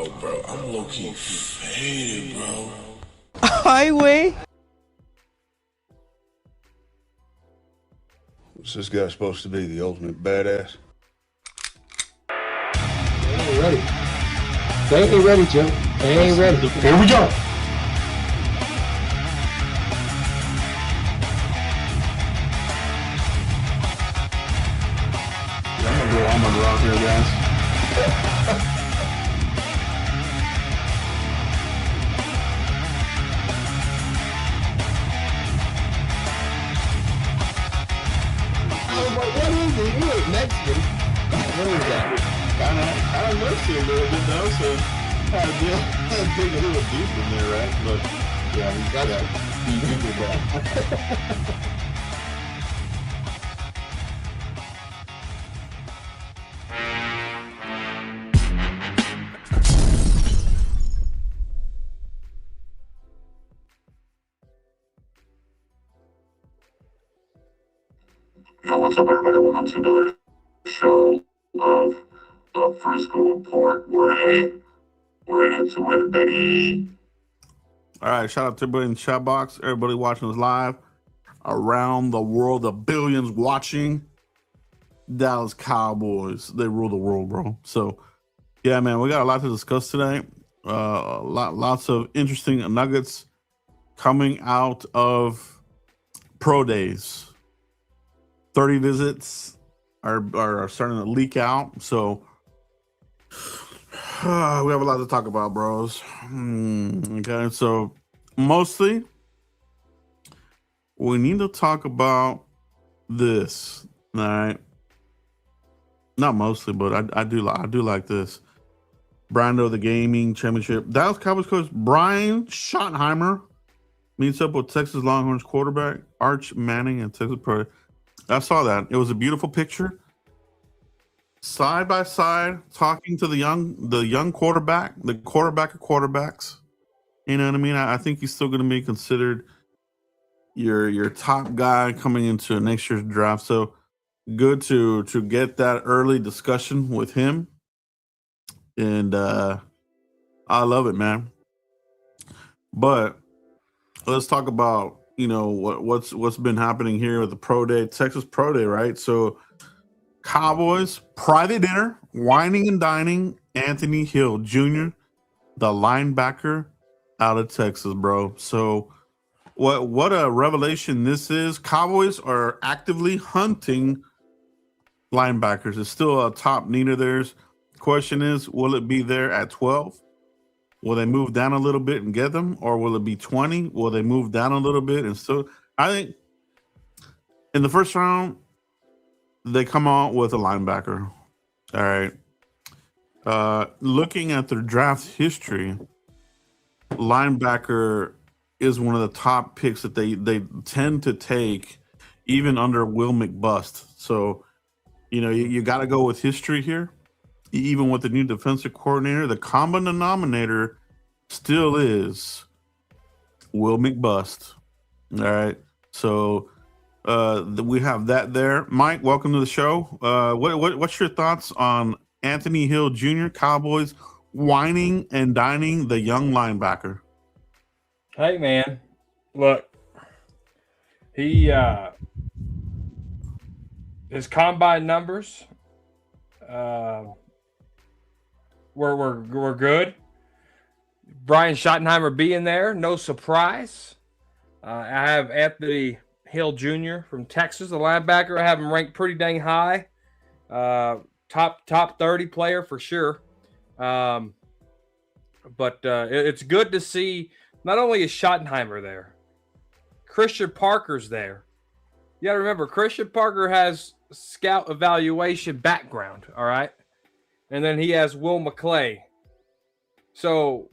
Yo, bro, I'm low-key faded, bro. Highway. What's this guy supposed to be, the ultimate badass? They ain't ready. They ain't ready, Jim. They ain't ready. Here we go. I'm gonna go out here, guys. I was like, what is it? You look Mexican. What is that? I missed you a little bit though, so I dig a little deep in there, right? But yeah, You did that. Yo, what's up, everybody? Welcome to another show of the Frisco Report. We're into it, baby. all right. Shout out to everybody in the chat box, everybody watching us live around the world, the billions watching. Dallas Cowboys, they rule the world, bro. So, yeah, man, we got a lot to discuss today. Lots of interesting nuggets coming out of pro days. 30 visits are starting to leak out, so we have a lot to talk about, bros. Okay, so mostly we need to talk about this. All right, not mostly, but I do like this. Brando, the gaming championship. Dallas Cowboys coach Brian Schottenheimer meets up with Texas Longhorns quarterback Arch Manning and Texas Pro. I saw that. It was a beautiful picture. Side by side, talking to the young quarterback, the quarterback of quarterbacks. You know what I mean? I think he's still going to be considered your top guy coming into next year's draft. So good to get that early discussion with him. And I love it, man. But let's talk about what's been happening here with the pro day, Texas pro day, right? So Cowboys private dinner, whining and dining. Anthony Hill Jr., the linebacker out of Texas, bro. So what a revelation this is. Cowboys are actively hunting linebackers. It's still a top need of theirs. Question is, will it be there at 12? Will they move down a little bit and get them, or will it be 20? Will they move down a little bit and still? I think in the first round they come out with a linebacker. All right. Looking at their draft history, linebacker is one of the top picks that they tend to take, even under Will McBust. So you got to go with history here. Even with the new defensive coordinator, the common denominator still is Will McBust. All right. So we have that there. Mike, welcome to the show. What's your thoughts on Anthony Hill Jr., Cowboys whining and dining the young linebacker? Hey, man. Look, he his combine numbers We're good. Brian Schottenheimer being there, no surprise. I have Anthony Hill Jr. from Texas, the linebacker. I have him ranked pretty dang high. Top 30 player for sure. But it's good to see not only is Schottenheimer there, Christian Parker's there. You got to remember, Christian Parker has scout evaluation background, all right? And then he has Will McClay. So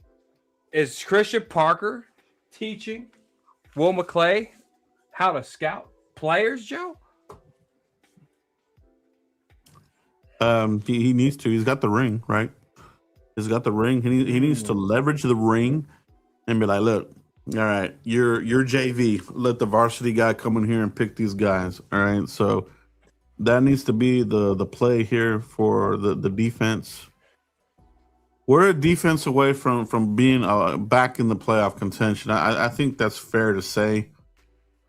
is Christian Parker teaching Will McClay how to scout players, Joe? He needs to. He's got the ring, right? He's got the ring. He needs to leverage the ring and be like, look, all right, you're JV. Let the varsity guy come in here and pick these guys. All right. So that needs to be the play here for the defense. We're a defense away from being back in the playoff contention. I think that's fair to say.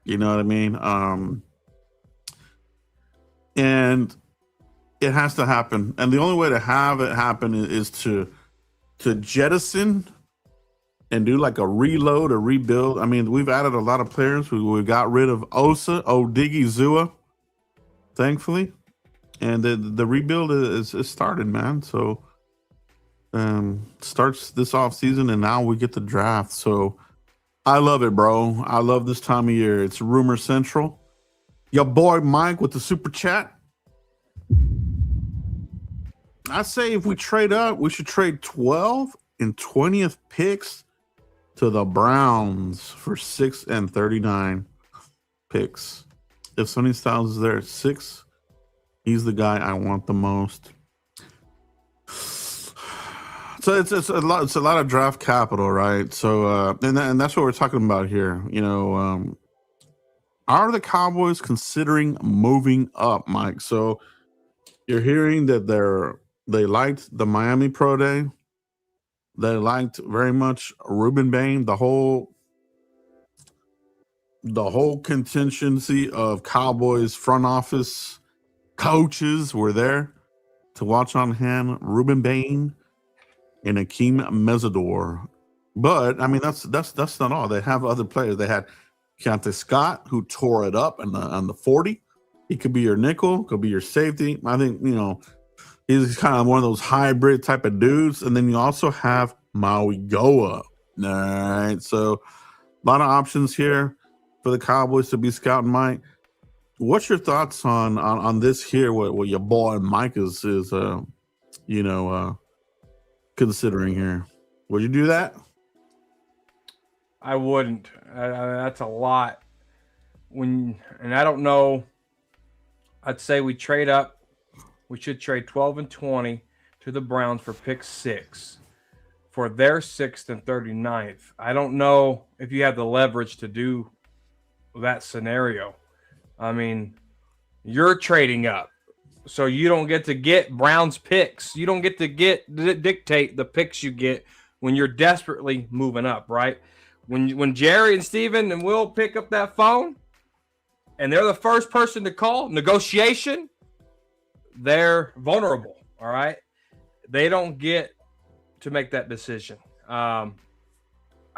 You know what I mean? And it has to happen. And the only way to have it happen is to jettison and do like a reload or rebuild. I mean, we've added a lot of players. We got rid of Osa, Odiggy, Zua, thankfully. And the rebuild is started, man. So starts this off season, and now we get the draft. So I love it, bro. I love this time of year. It's Rumor Central. Your boy Mike with the super chat. I say if we trade up, we should trade 12 and 20th picks to the Browns for 6 and 39 picks. If Sonny Styles is there at 6, he's the guy I want the most. So it's a lot of draft capital, right? So and that's what we're talking about here. You know, are the Cowboys considering moving up, Mike? So you're hearing that they liked the Miami Pro Day. They liked very much Ruben Bain, the whole contingency of Cowboys front office coaches were there to watch on hand. Ruben Bain and Akeem Mesidor. But I mean, that's not all. They have other players. They had Keontae Scott, who tore it up on the 40. He could be your nickel, could be your safety. I think, you know, he's kind of one of those hybrid type of dudes. And then you also have Maui Goa. All right. So a lot of options here for the Cowboys to be scouting, Mike. What's your thoughts on this here? What your boy Mike is considering here? Would you do that? I wouldn't. That's a lot. And I don't know. I'd say we trade up. We should trade 12 and 20 to the Browns for pick 6 for their 6th and 39th. I don't know if you have the leverage to do that scenario. I mean, you're trading up. So you don't get to get Browns picks. You don't get to dictate the picks you get when you're desperately moving up, right? When Jerry and Steven and Will pick up that phone and they're the first person to call negotiation, they're vulnerable, all right? They don't get to make that decision. I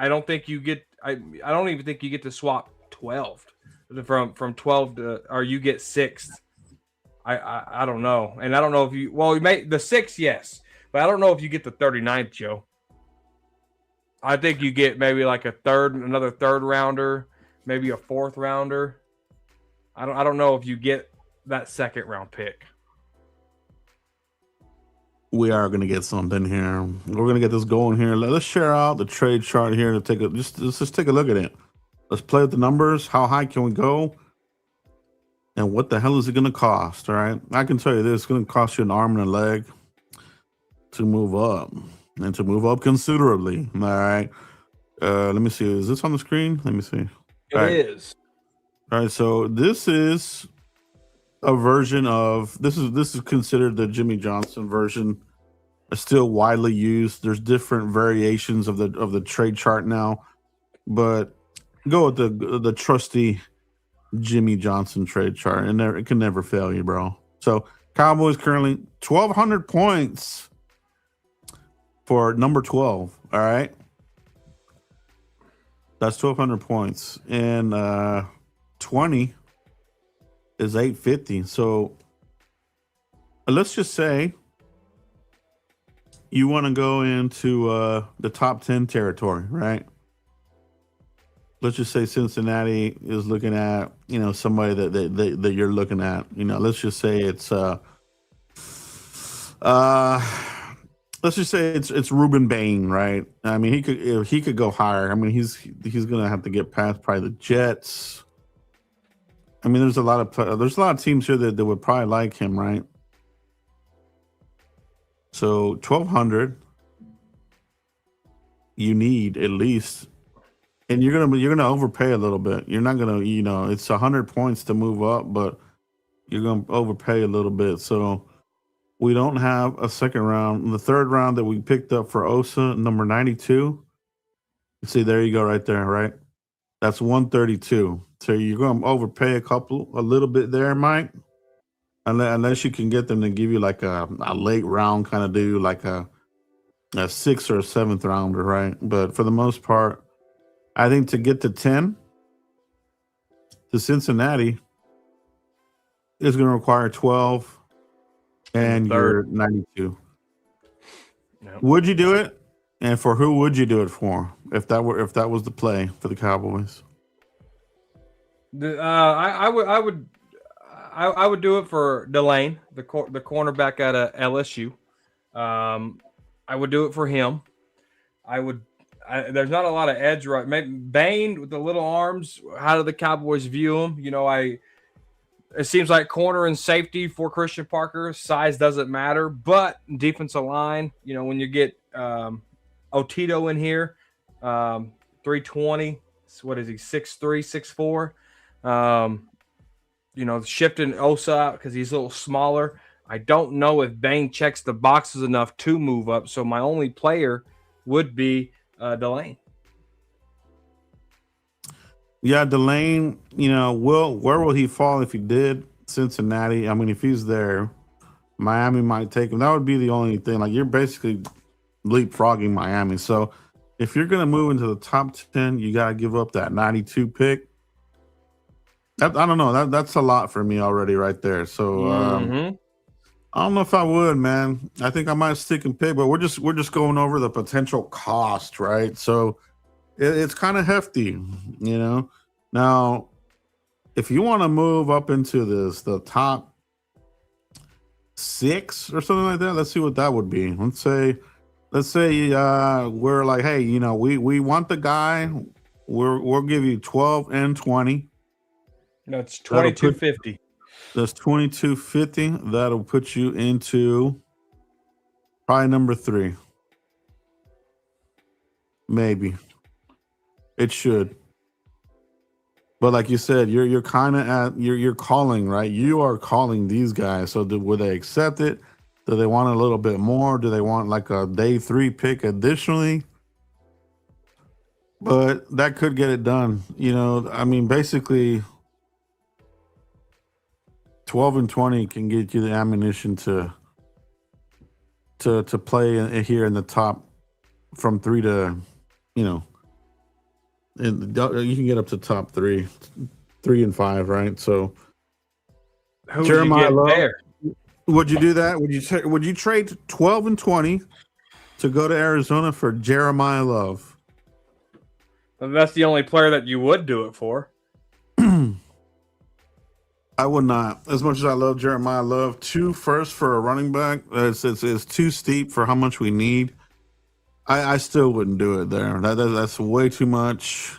don't think you get I don't even think you get to swap 12 from 12 to, or you get 6th. I don't know. And I don't know if you may the 6th, yes, but I don't know if you get the 39th, Joe. I think you get maybe like another third rounder, maybe a 4th rounder. I don't know if you get that 2nd round pick. We are going to get something here. We're going to get this going here. Let's share out the trade chart here to take let's just take a look at it. Let's play with the numbers. How high can we go? And what the hell is it going to cost? All right. I can tell you this, it's going to cost you an arm and a leg to move up, and to move up considerably. All right. Let me see. Is this on the screen? Let me see. It is. All right. So this is a version of this is considered the Jimmy Johnson version. It's still widely used. There's different variations of the trade chart now, but go with the trusty Jimmy Johnson trade chart, and it can never fail you, bro. So Cowboys currently 1,200 points for number 12. All right, that's 1,200 points, and 20 is 850. So let's just say you want to go into the top 10 territory, right? Let's just say Cincinnati is looking at, you know, somebody that you're looking at. You know, let's just say it's it's Ruben Bain, right? I mean, he could go higher. I mean, he's gonna have to get past probably the Jets. I mean, there's a lot of teams here that would probably like him, right? So 1,200, you need at least, and you're gonna overpay a little bit. You're not gonna, you know, it's 100 points to move up, but you're gonna overpay a little bit. So We don't have a second round. The third round that we picked up for Osa, number 92. See, there you go, right there, right? That's 132. So you're going to overpay a little bit there, Mike. Unless you can get them to give you like a late round kind of dude, like a 6th or 7th rounder, right? But for the most part, I think to get to 10 to Cincinnati is going to require 12 and you're 92. Yep. Would you do it? And for who would you do it for? If that was the play for the Cowboys? I would do it for Delane, the cornerback out of LSU. I would do it for him. There's not a lot of edge right. Maybe Bain with the little arms. How do the Cowboys view him? It seems like corner and safety for Christian Parker. Size doesn't matter, but defensive line, when you get Otito in here, 320. What is he? 6'3", 6'4". Shifting Osa out because he's a little smaller. I don't know if Bain checks the boxes enough to move up. So my only player would be Delane. Yeah, Delane, where will he fall if he did? Cincinnati. I mean, if he's there, Miami might take him. That would be the only thing. Like, you're basically leapfrogging Miami. So if you're going to move into the top 10, you got to give up that 92 pick. I don't know. That's a lot for me already right there. So I don't know if I would, man. I think I might stick and pick, but we're just going over the potential cost, right? So it's kind of hefty, Now, if you want to move up into the top 6 or something like that, let's see what that would be. Let's say we're like, hey, we want the guy. We'll give you 12 and 20. No, it's 2250. That's 2250. That'll put you into probably number 3. Maybe. It should. But like you said, you're kind of you're calling, right? You are calling these guys. So would they accept it? Do they want a little bit more? Do they want like a day 3 pick additionally? But that could get it done. I mean, basically 12 and 20 can get you the ammunition to play here in the top from 3 to, and you can get up to top 3 and 5, right? So Who Jeremiah would you get Love, there? would you do that? Would you trade 12 and 20 to go to Arizona for Jeremiah Love? And that's the only player that you would do it for. I would not. As much as I love Jeremiah Love, 2 firsts for a running back, it's too steep for how much we need. I still wouldn't do it there. That's way too much.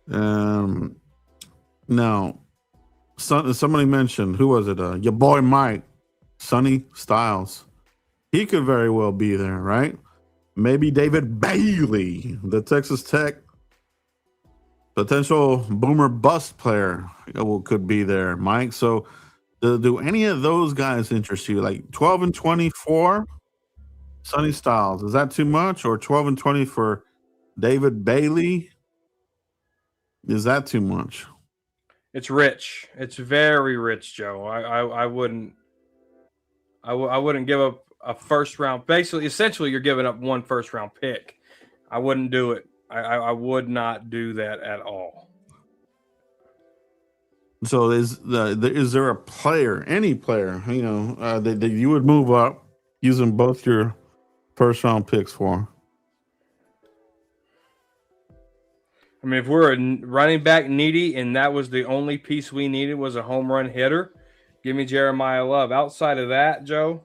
No. Somebody mentioned, who was it? Your boy Mike, Sonny Styles. He could very well be there, right? Maybe David Bailey, the Texas Tech potential boomer bust player, could be there, Mike. So do any of those guys interest you? Like 12 and 24? Sonny Styles, is that too much? Or 12 and 20 for David Bailey? Is that too much? It's rich. It's very rich, Joe. I wouldn't give up a first round. Essentially, you're giving up 1 first round pick. I wouldn't do it. I would not do that at all. So is there a player, any player, that you would move up using both your first round picks for? I mean, if we're a running back needy and that was the only piece we needed was a home run hitter, give me Jeremiah Love. Outside of that, Joe,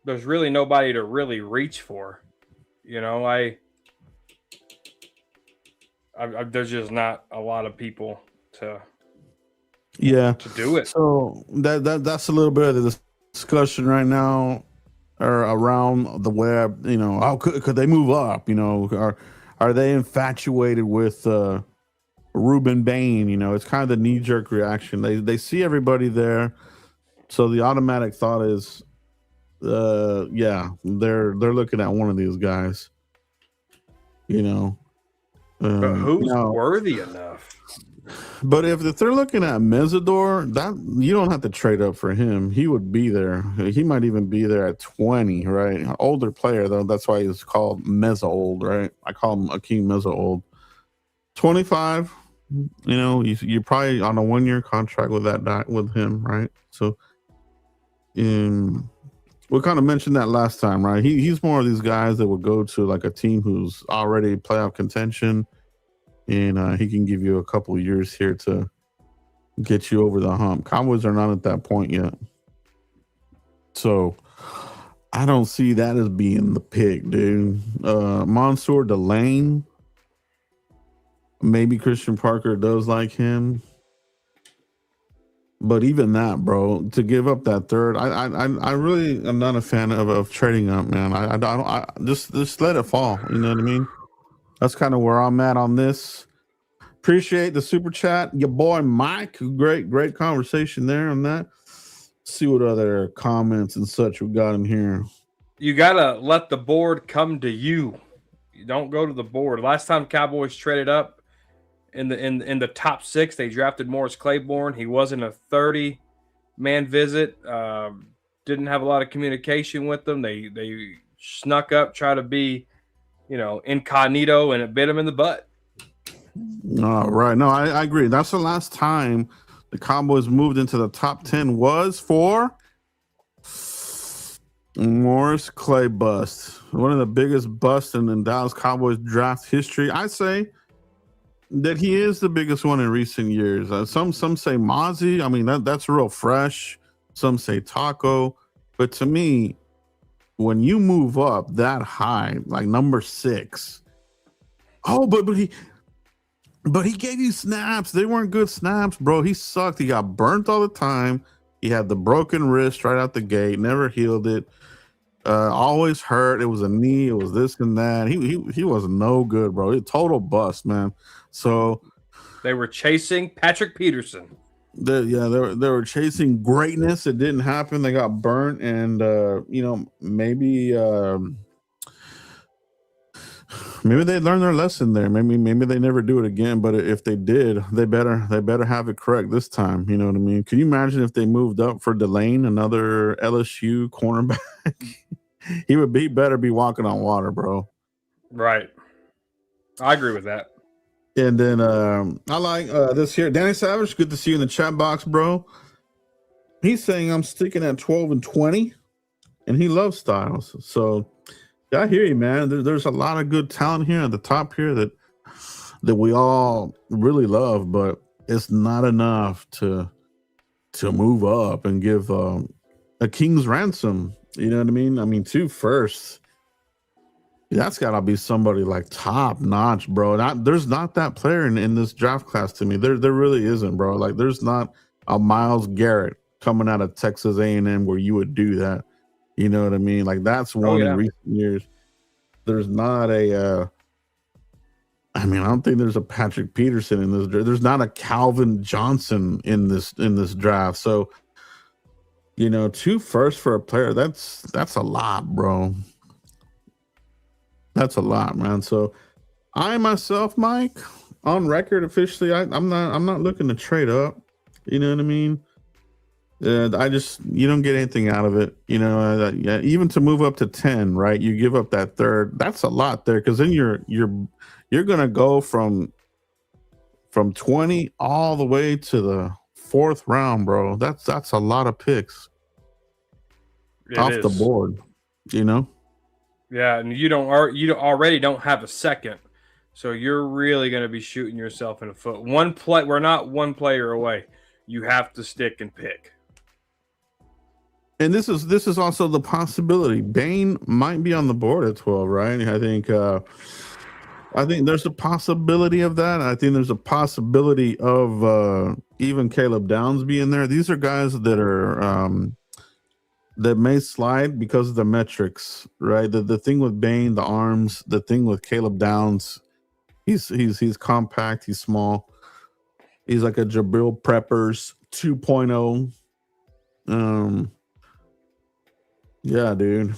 there's really nobody to really reach for. There's just not a lot of people to do it. So that's a little bit of the discussion right now or around the web. How could they move up? Are they infatuated with Ruben Bain? It's kind of the knee-jerk reaction. They see everybody there. So the automatic thought is, yeah, they're looking at one of these guys. You know, But who's now, worthy enough? but if they're looking at Mesidor, that you don't have to trade up for him. He would be there. He might even be there at 20, right? Older player though. That's why he's called Meza old, right? I call him Akeem Meza old. 25. You know, you're probably on a 1-year contract with with him, right? So, we kind of mentioned that last time, right? He's more of these guys that would go to like a team who's already playoff contention, and he can give you a couple of years here to get you over the hump. Cowboys are not at that point yet, so I don't see that as being the pick, dude. Mansour Delane, maybe Christian Parker does like him. But even that, bro, to give up that third, I really am not a fan of trading up, man. I just let it fall. You know what I mean? That's kind of where I'm at on this. Appreciate the super chat, your boy Mike. Great conversation there on that. See what other comments and such we got in here. You gotta let the board come to you. You don't go to the board. Last time Cowboys traded up in the top 6, they drafted Morris Claiborne. He wasn't a 30-man visit. Didn't have a lot of communication with them. They snuck up, try to be, incognito, and it bit them in the butt. Right. No, I agree. That's the last time the Cowboys moved into the top 10 was for Morris Clay bust. One of the biggest busts in Dallas Cowboys draft history. I say that he is the biggest one in recent years. Some say Mozzie. I mean, that's real fresh. Some say Taco. But to me, when you move up that high, like number 6, but he gave you snaps. They weren't good snaps, bro. He sucked. He got burnt all the time. He had the broken wrist right out the gate. Never healed it. Always hurt. It was a knee. It was this and that. He was no good, bro. He total bust, man. So they were chasing Patrick Peterson. They were chasing greatness. It didn't happen. They got burnt, and maybe they learned their lesson there. Maybe they never do it again. But if they did, they better have it correct this time. You know what I mean? Can you imagine if they moved up for Delane, another LSU cornerback? He better be walking on water, bro. Right. I agree with that. And then I like this here. Danny Savage, good to see you in the chat box, bro. He's saying I'm sticking at 12 and 20, and he loves Styles. So I hear you, man. There's a lot of good talent here at the top here that we all really love, but it's not enough to move up and give a king's ransom. You know what I mean? I mean, 2 firsts. That's got to be somebody like top notch, bro. There's not that player in this draft class to me. There really isn't, bro. Like there's not a Myles Garrett coming out of Texas A&M where you would do that. You know what I mean? Like that's one in recent years. There's not a. I don't think there's a Patrick Peterson in this draft. There's not a Calvin Johnson in this draft. So, 2 firsts for a player. That's a lot, bro. That's a lot, man. So I myself, Mike, on record officially, I'm not looking to trade up. You know what I mean? You don't get anything out of it. Even to move up to 10, right? You give up that third. That's a lot there, because then you're gonna go from 20 all the way to the 4th round, bro. That's a lot of picks off the board. Yeah, and you already don't have a second, so you're really going to be shooting yourself in the foot. We're not one player away. You have to stick and pick. And this is also the possibility. Bain might be on the board at 12, right? I think there's a possibility of that. I think there's a possibility of even Caleb Downs being there. These are guys that are that may slide because of the metrics, right? The thing with Bain, the arms, the thing with Caleb Downs, he's compact, he's small. He's like a Jabril Peppers 2.0. Yeah, dude.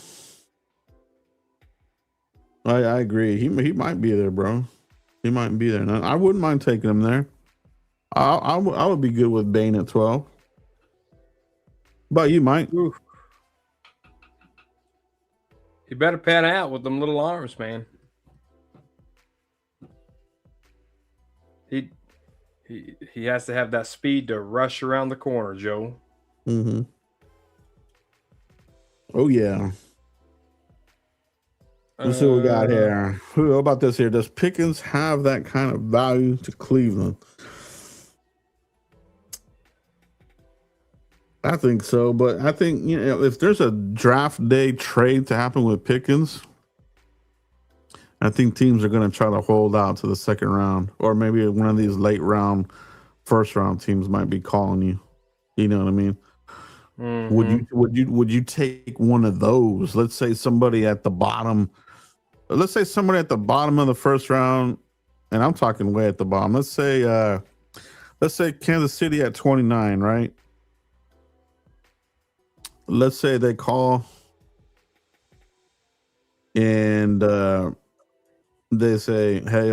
I agree. He might be there, bro. He might be there. Now, I wouldn't mind taking him there. I would be good with Bane at 12. But you might. Ooh. He better pan out with them little arms, man. He has to have that speed to rush around the corner, Joe. Mm-hmm. Oh yeah. Let's see what we got here. How about this here? Does Pickens have that kind of value to Cleveland? I think so, but I think if there's a draft day trade to happen with Pickens, I think teams are going to try to hold out to the second round, or maybe one of these late round, first round teams might be calling you. You know what I mean? Mm-hmm. Would you take one of those? Let's say somebody at the bottom. Let's say somebody at the bottom of the first round, and I'm talking way at the bottom. Let's say Kansas City at 29, right? Let's say they call and they say, hey,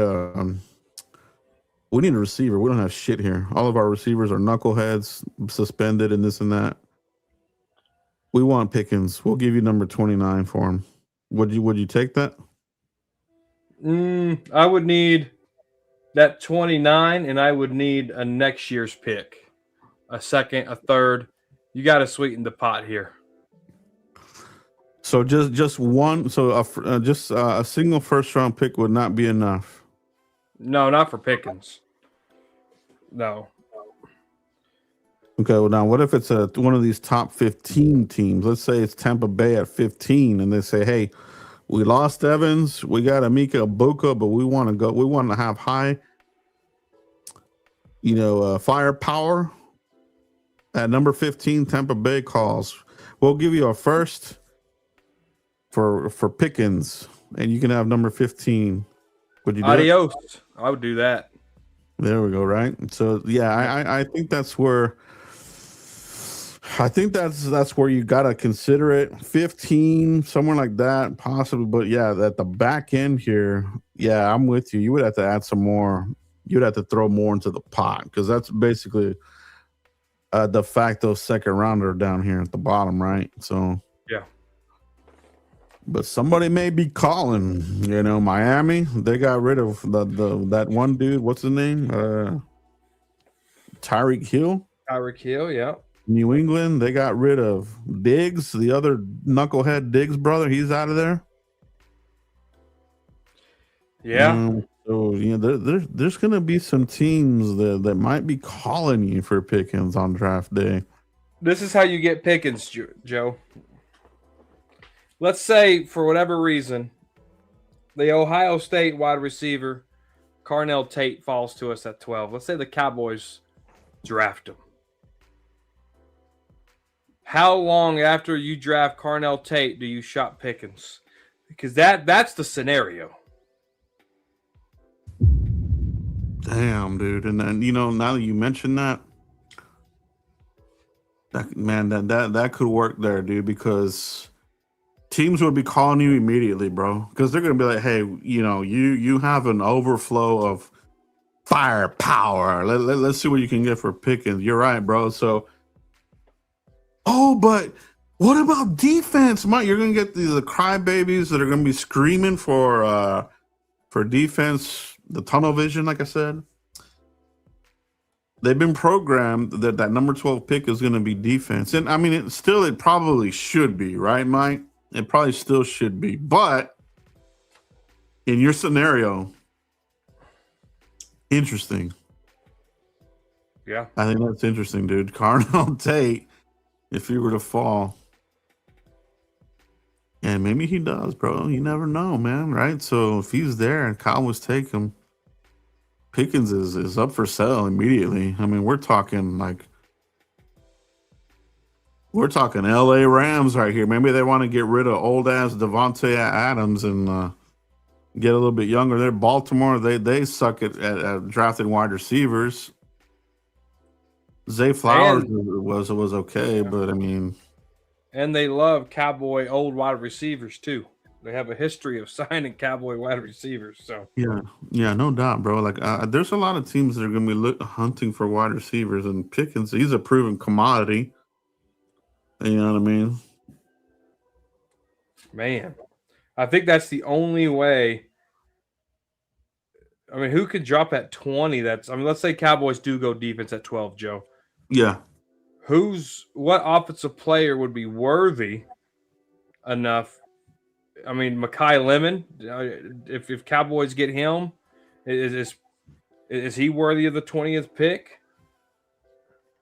we need a receiver. We don't have shit here. All of our receivers are knuckleheads, suspended, and this and that. We want Pickens. We'll give you number 29 for him. Would you take that? I would need that 29, and I would need a next year's pick, a second, a third. You got to sweeten the pot here. So just one. So a single first round pick would not be enough. No, not for Pickens. No. Okay. Well, now what if it's one of these top 15 teams? Let's say it's Tampa Bay at 15, and they say, "Hey, we lost Evans. We got Emeka Egbuka, but we want to go. We want to have high, firepower." At number 15, Tampa Bay calls. We'll give you a first for Pickens, and you can have number 15. Would you do Adios. It? I would do that. There we go, right? So yeah, I think that's where you gotta consider it. 15, somewhere like that, possibly. But yeah, at the back end here, yeah, I'm with you. You would have to add some more. You'd have to throw more into the pot, because that's basically de facto second rounder down here at the bottom, right? So yeah. But somebody may be calling. Miami. They got rid of that one dude. What's his name? Tyreek Hill. Tyreek Hill, yeah. New England. They got rid of Diggs, the other knucklehead Diggs brother. He's out of there. Yeah. So there's going to be some teams that might be calling you for Pickens on draft day. This is how you get Pickens, Joe. Let's say, for whatever reason, the Ohio State wide receiver, Carnell Tate, falls to us at 12. Let's say the Cowboys draft him. How long after you draft Carnell Tate do you shop Pickens? Because that's the scenario. Damn, dude. And then, now that you mention that could work there, dude, because teams would be calling you immediately, bro. Because they're going to be like, hey, you have an overflow of firepower. Let's see what you can get for Pickens. You're right, bro. So, but what about defense, Mike? You're going to get the crybabies that are going to be screaming for defense. The tunnel vision, like I said, they've been programmed that number 12 pick is going to be defense. And I mean, it probably should be, right, Mike? It probably still should be. But in your scenario, interesting. Yeah. I think that's interesting, dude. Carnell Tate, if he were to fall. And maybe he does, bro. You never know, man, right? So if he's there and Cowboys take him, Pickens is up for sale immediately. I mean, we're talking LA Rams right here. Maybe they want to get rid of old ass Devontae Adams and get a little bit younger. They're Baltimore. They suck at drafting wide receivers. Zay Flowers And- was okay, but I mean, And they love Cowboy old wide receivers too. They have a history of signing Cowboy wide receivers. So yeah, no doubt, bro. Like, there's a lot of teams that are going to be hunting for wide receivers, and Pickens, he's a proven commodity. You know what I mean? man, I think that's the only way. I mean, who could drop at 20? Let's say Cowboys do go defense at 12, Joe. Yeah. What offensive player would be worthy enough? I mean, Mekhi Lemon, if Cowboys get him, is he worthy of the 20th pick?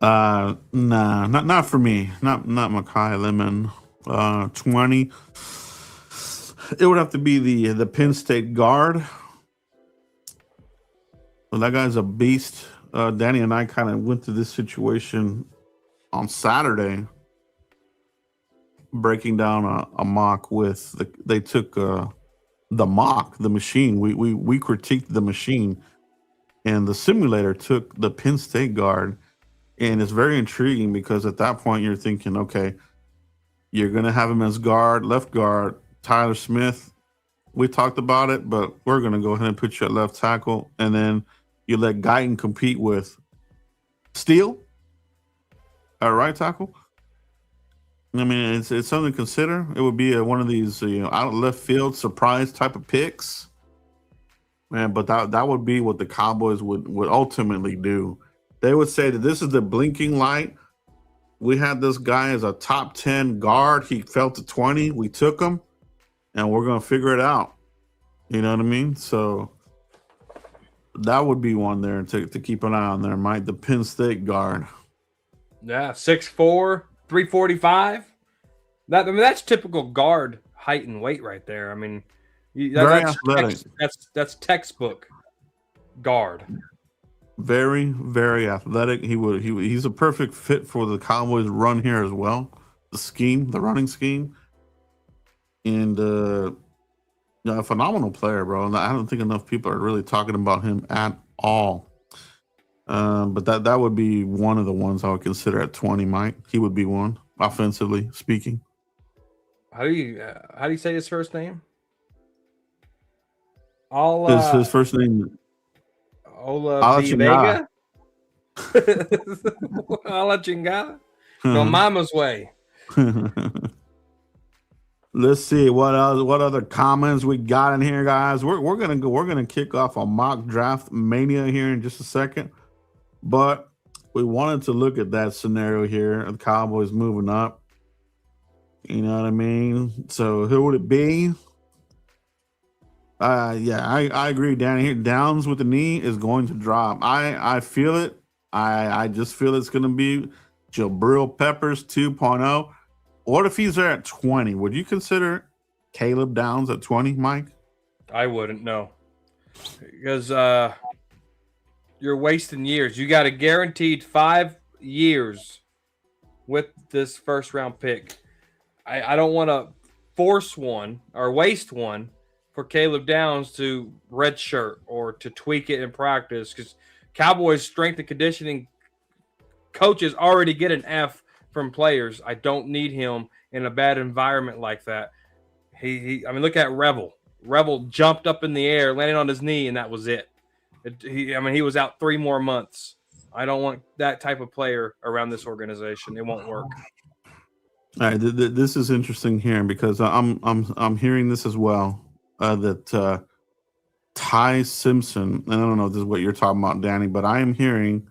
Nah, not for me. Not Mekhi Lemon. 20. It would have to be the Penn State guard. Well, that guy's a beast. Danny and I kind of went through this situation on Saturday, breaking down a mock with they took the mock, the machine. We critiqued the machine, and the simulator took the Penn State guard, and it's very intriguing because at that point you're thinking, okay, you're gonna have him as left guard, Tyler Smith. We talked about it, but we're gonna go ahead and put you at left tackle, and then you let Guyton compete with Steele at right tackle. I mean, it's something to consider. It would be one of these out of left field surprise type of picks, man. But that would be what the Cowboys would ultimately do. They would say that this is the blinking light. We had this guy as a top 10 guard. He fell to 20. We took him, and we're gonna figure it out. You know what I mean? So that would be one there to keep an eye on there, Mike. The Penn State guard. Yeah, 6'4", 345. That's typical guard height and weight right there. I mean, Very athletic. That's textbook guard. Very, very athletic. He's a perfect fit for the Cowboys run here as well. The running scheme. And a phenomenal player, bro. And I don't think enough people are really talking about him at all. But that would be one of the ones I would consider at 20, Mike. He would be one, offensively speaking. How do you say his first name? His first name. Ola Vega. Ola Chinga. No, Mama's way. Let's see what other comments we got in here, guys. We're gonna kick off a mock draft mania here in just a second, but we wanted to look at that scenario here. The Cowboys moving up. You know what I mean? So who would it be? I agree, Danny. Here, Downs with the knee is going to drop. I feel it. I just feel it's going to be Jabril Peppers 2.0. What if he's there at 20? Would you consider Caleb Downs at 20, Mike? I wouldn't, no. Because you're wasting years. You got a guaranteed 5 years with this first round pick. I don't want to force one or waste one for Caleb Downs to redshirt or to tweak it in practice, because Cowboys strength and conditioning coaches already get an F from players. I don't need him in a bad environment like that. I mean, look at Rebel. Rebel jumped up in the air, landed on his knee, and that was it. He was out 3 more months. I don't want that type of player around this organization. It won't work. All right, this is interesting here because I'm hearing this as well. That Ty Simpson, and I don't know if this is what you're talking about, Danny, but I am hearing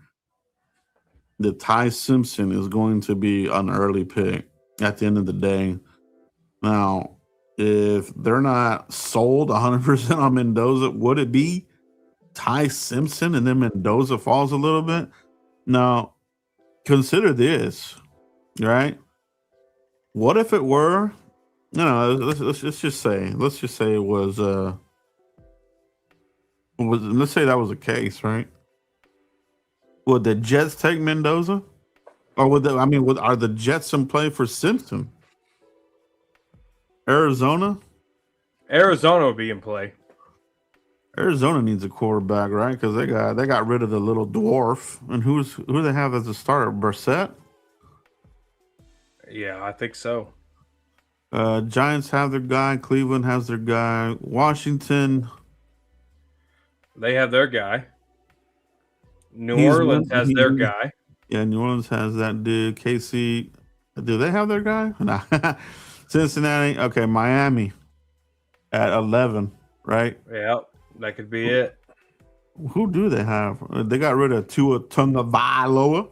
that Ty Simpson is going to be an early pick at the end of the day. Now, if they're not sold 100% on Mendoza, would it be Ty Simpson and then Mendoza falls a little bit? Now, consider this, right? What if it were? No, let's just say it was let's say that was the case, right? Would the Jets take Mendoza, or are the Jets in play for Simpson? Arizona Arizona would be in play. Arizona needs a quarterback, right? Because they got rid of the little dwarf. And who they have as a starter? Brissett? Yeah, I think so. Giants have their guy. Cleveland has their guy. Washington. They have their guy. New He's Orleans one- has their guy. Yeah, New Orleans has that dude. KC. Do they have their guy? Nah. Cincinnati. Okay, Miami at 11, right? Yeah, that could be it. Who do they have? They got rid of Tua Tagovailoa.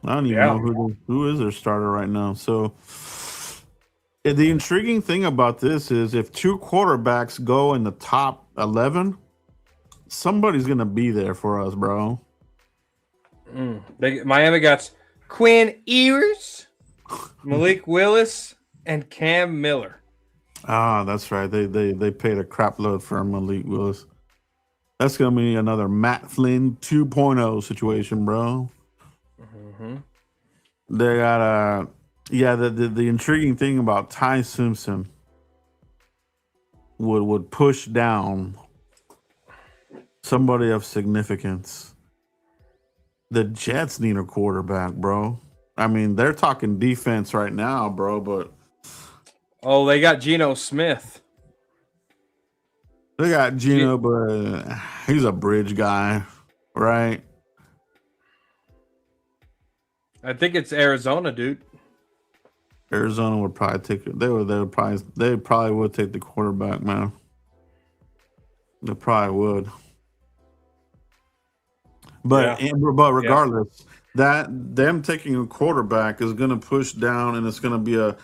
I don't even know who is their starter right now. So the intriguing thing about this is if two quarterbacks go in the top 11, somebody's going to be there for us, bro. Miami got Quinn Ewers, Malik Willis, and Cam Miller. Ah, that's right. They paid a crap load for Malik Willis. That's going to be another Matt Flynn 2.0 situation, bro. Mm-hmm. They got the intriguing thing about Ty Simpson would push down somebody of significance. The Jets need a quarterback, bro. I mean, they're talking defense right now, bro, but they got Geno Smith. they got Geno, but he's a bridge guy, right? I think it's Arizona, dude. Arizona would probably take it. They probably would take the quarterback, man. They probably would. But regardless, that them taking a quarterback is going to push down, and it's going to be a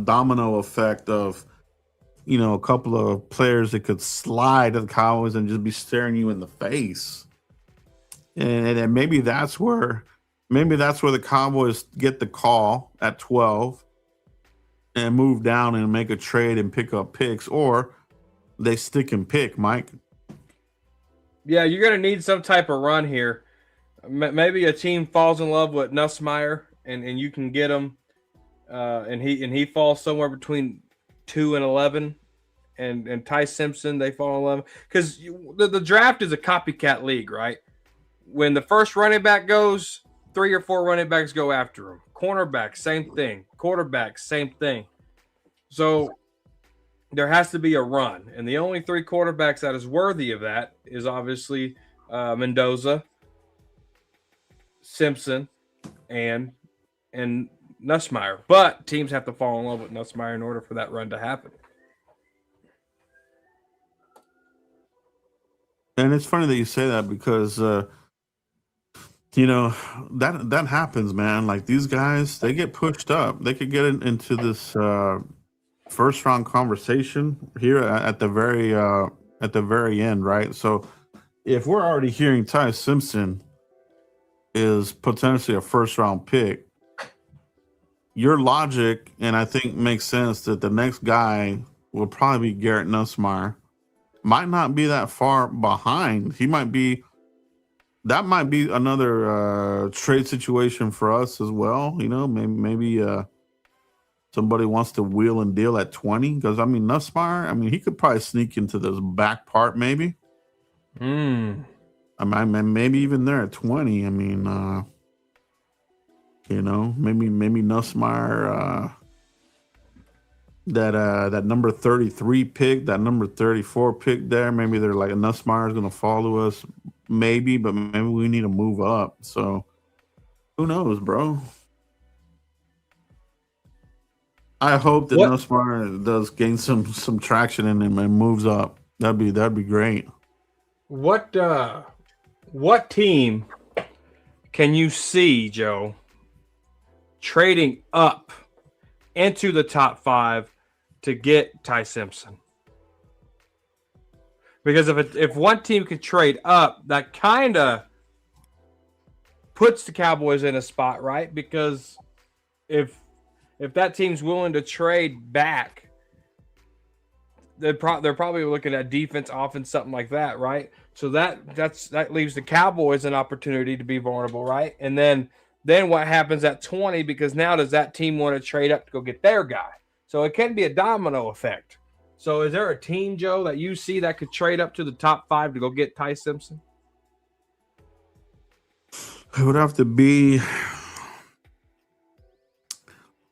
domino effect of, a couple of players that could slide to the Cowboys and just be staring you in the face. And maybe that's where the Cowboys get the call at 12 and move down and make a trade and pick up picks, or they stick and pick, Mike. Yeah, you're going to need some type of run here. Maybe a team falls in love with Nussmeier and you can get him, and he falls somewhere between 2 and 11, and Ty Simpson, they fall in love because the draft is a copycat league, right? When the first running back goes, 3 or 4 running backs go after him. Cornerback, same thing. Quarterback, same thing. So there has to be a run, and the only 3 quarterbacks that is worthy of that is obviously Mendoza, Simpson, and Nussmeier. But teams have to fall in love with Nussmeier in order for that run to happen. And it's funny that you say that because that happens, man. Like these guys, they get pushed up. They could get into this first round conversation here at the very end, right? So if we're already hearing Ty Simpson is potentially a first round pick, your logic, and I think makes sense, that the next guy will probably be Garrett Nussmeier. Might not be that far behind. That might be another trade situation for us as well. Maybe somebody wants to wheel and deal at 20, because Nussmeier, he could probably sneak into this back part maybe. Maybe even there at 20. Maybe Nussmeier, that number 33 pick, that number 34 pick there, maybe they're like, Nussmeier is going to follow us, maybe, but maybe we need to move up. So who knows, bro? I hope that Nussmeier does gain some traction in him and moves up. That'd be great. What team can you see, Joe, trading up into the top 5 to get Ty Simpson? Because if one team could trade up, that kind of puts the Cowboys in a spot, right? Because if that team's willing to trade back, they're probably looking at defense, offense, something like that, right? So that leaves the Cowboys an opportunity to be vulnerable, right? And then what happens at 20? Because now does that team want to trade up to go get their guy? So it can be a domino effect. So is there a team, Joe, that you see that could trade up to the top 5 to go get Ty Simpson? It would have to be.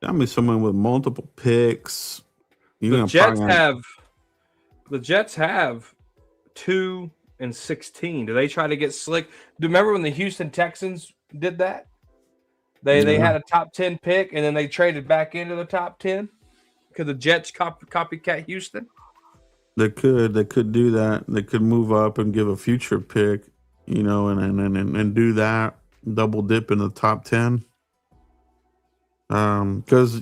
I mean, someone with multiple picks. The Jets have 2 and 16. Do they try to get slick? Do you remember when the Houston Texans did that? They had a top 10 pick and then they traded back into the top 10 because the Jets copycat Houston. They could do that. They could move up and give a future pick, and do that, double dip in the top 10. Because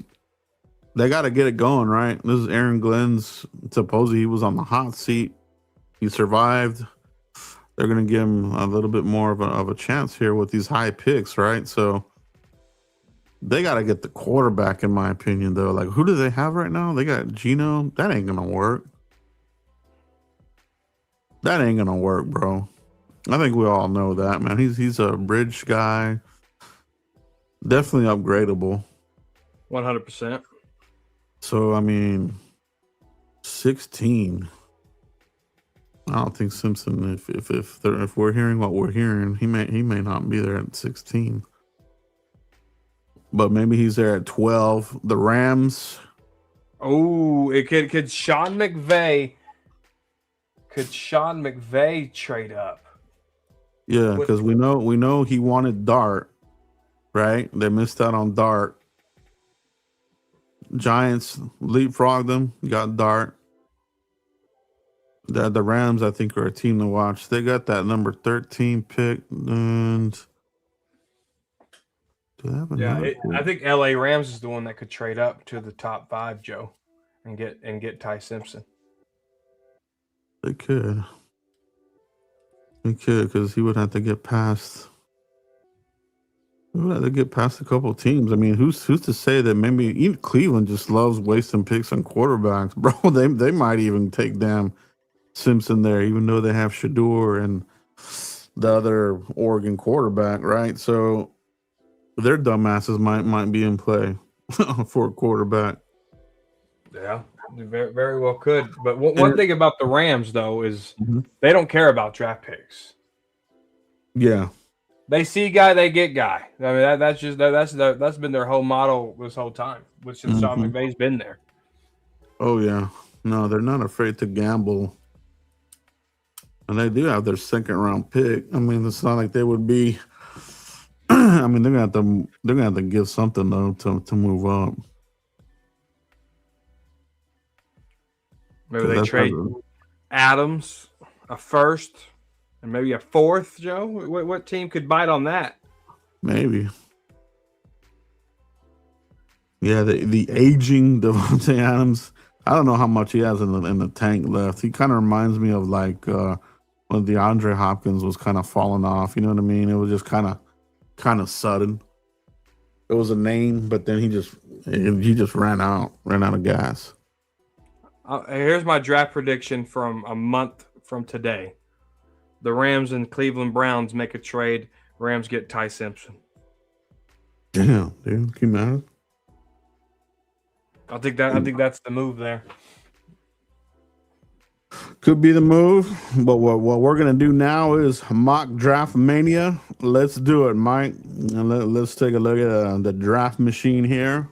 they got to get it going, right? This is Aaron Glenn's. Supposedly he was on the hot seat. He survived. They're going to give him a little bit more of a chance here with these high picks, right? So they got to get the quarterback, in my opinion, though. Like, who do they have right now? They got Geno. That ain't going to work. That ain't going to work, bro. I think we all know that, man. He's a bridge guy. Definitely upgradable. 100%. So, I mean, 16. I don't think Simpson, if we're hearing what we're hearing, he may not be there at 16. But maybe he's there at 12. The Rams. Oh, could Sean McVay trade up? Yeah, because we know he wanted Dart, right? They missed out on Dart. Giants leapfrogged them, got Dart. The Rams, I think, are a team to watch. They got that number 13 pick, and do they have another I think LA Rams is the one that could trade up to the top 5, Joe, and get Ty Simpson. They could. Because he would have to get past. We would have to get past a couple teams. I mean, who's to say that maybe even Cleveland just loves wasting picks on quarterbacks, bro? They might even take damn Simpson there, even though they have Shador and the other Oregon quarterback, right? So their dumbasses might be in play for a quarterback. Yeah, very, very well could. But one thing about the Rams, though, is they don't care about draft picks. Yeah. They see guy, they get guy. I mean, that's been their whole model this whole time, which since Sean McVay's been there. Oh yeah, no, they're not afraid to gamble, and they do have their second round pick. I mean, it's not like they would be. I mean, they're gonna have to give something though to move up. Maybe they trade Adams, a first. And maybe a 4th, Joe? What team could bite on that? Maybe. Yeah, the aging Devontae Adams. I don't know how much he has in the tank left. He kind of reminds me of like when DeAndre Hopkins was kind of falling off. You know what I mean? It was just kind of sudden. It was a name, but then he just ran out of gas. Here's my draft prediction from a month from today. The Rams and Cleveland Browns make a trade. Rams get Ty Simpson. Damn, dude, can you imagine? I think that's the move there. Could be the move, but what we're gonna do now is mock draft mania. Let's do it, Mike, and let's take a look at the draft machine here.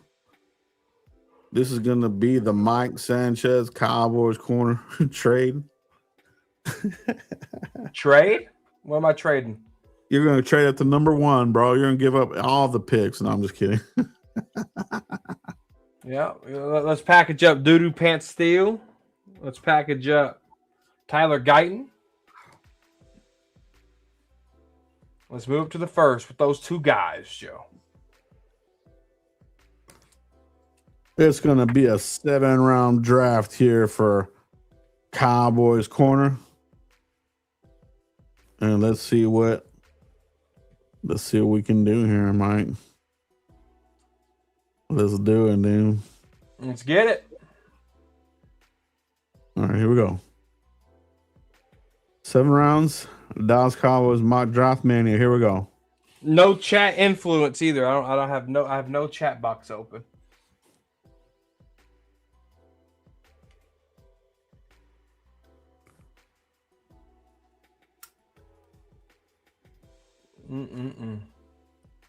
This is gonna be the Mike Sanchez Cowboys corner trade. Trade? What am I trading? You're going to trade up to number 1, bro. You're going to give up all the picks. No, I'm just kidding. Yeah, let's package up Doodoo Pants Steel. Let's package up Tyler Guyton. Let's move to the first with those 2 guys, Joe. It's going to be a 7-round draft here for Cowboys corner. And let's see what we can do here, Mike. Let's do it, dude. Let's get it. All right, here we go. 7 rounds. Dallas Cowboys mock draft mania. Here we go. No chat influence either. I have no chat box open. You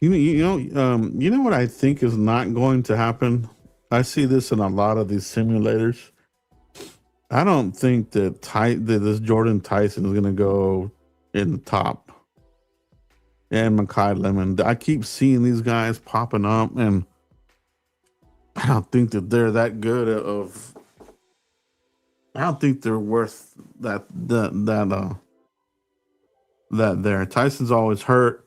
know what I think is not going to happen. I see this in a lot of these simulators. I don't think that this Jordan Tyson is going to go in the top. And Makai Lemon. I keep seeing these guys popping up, and I don't think that they're that good I don't think they're worth that there. Tyson's always hurt.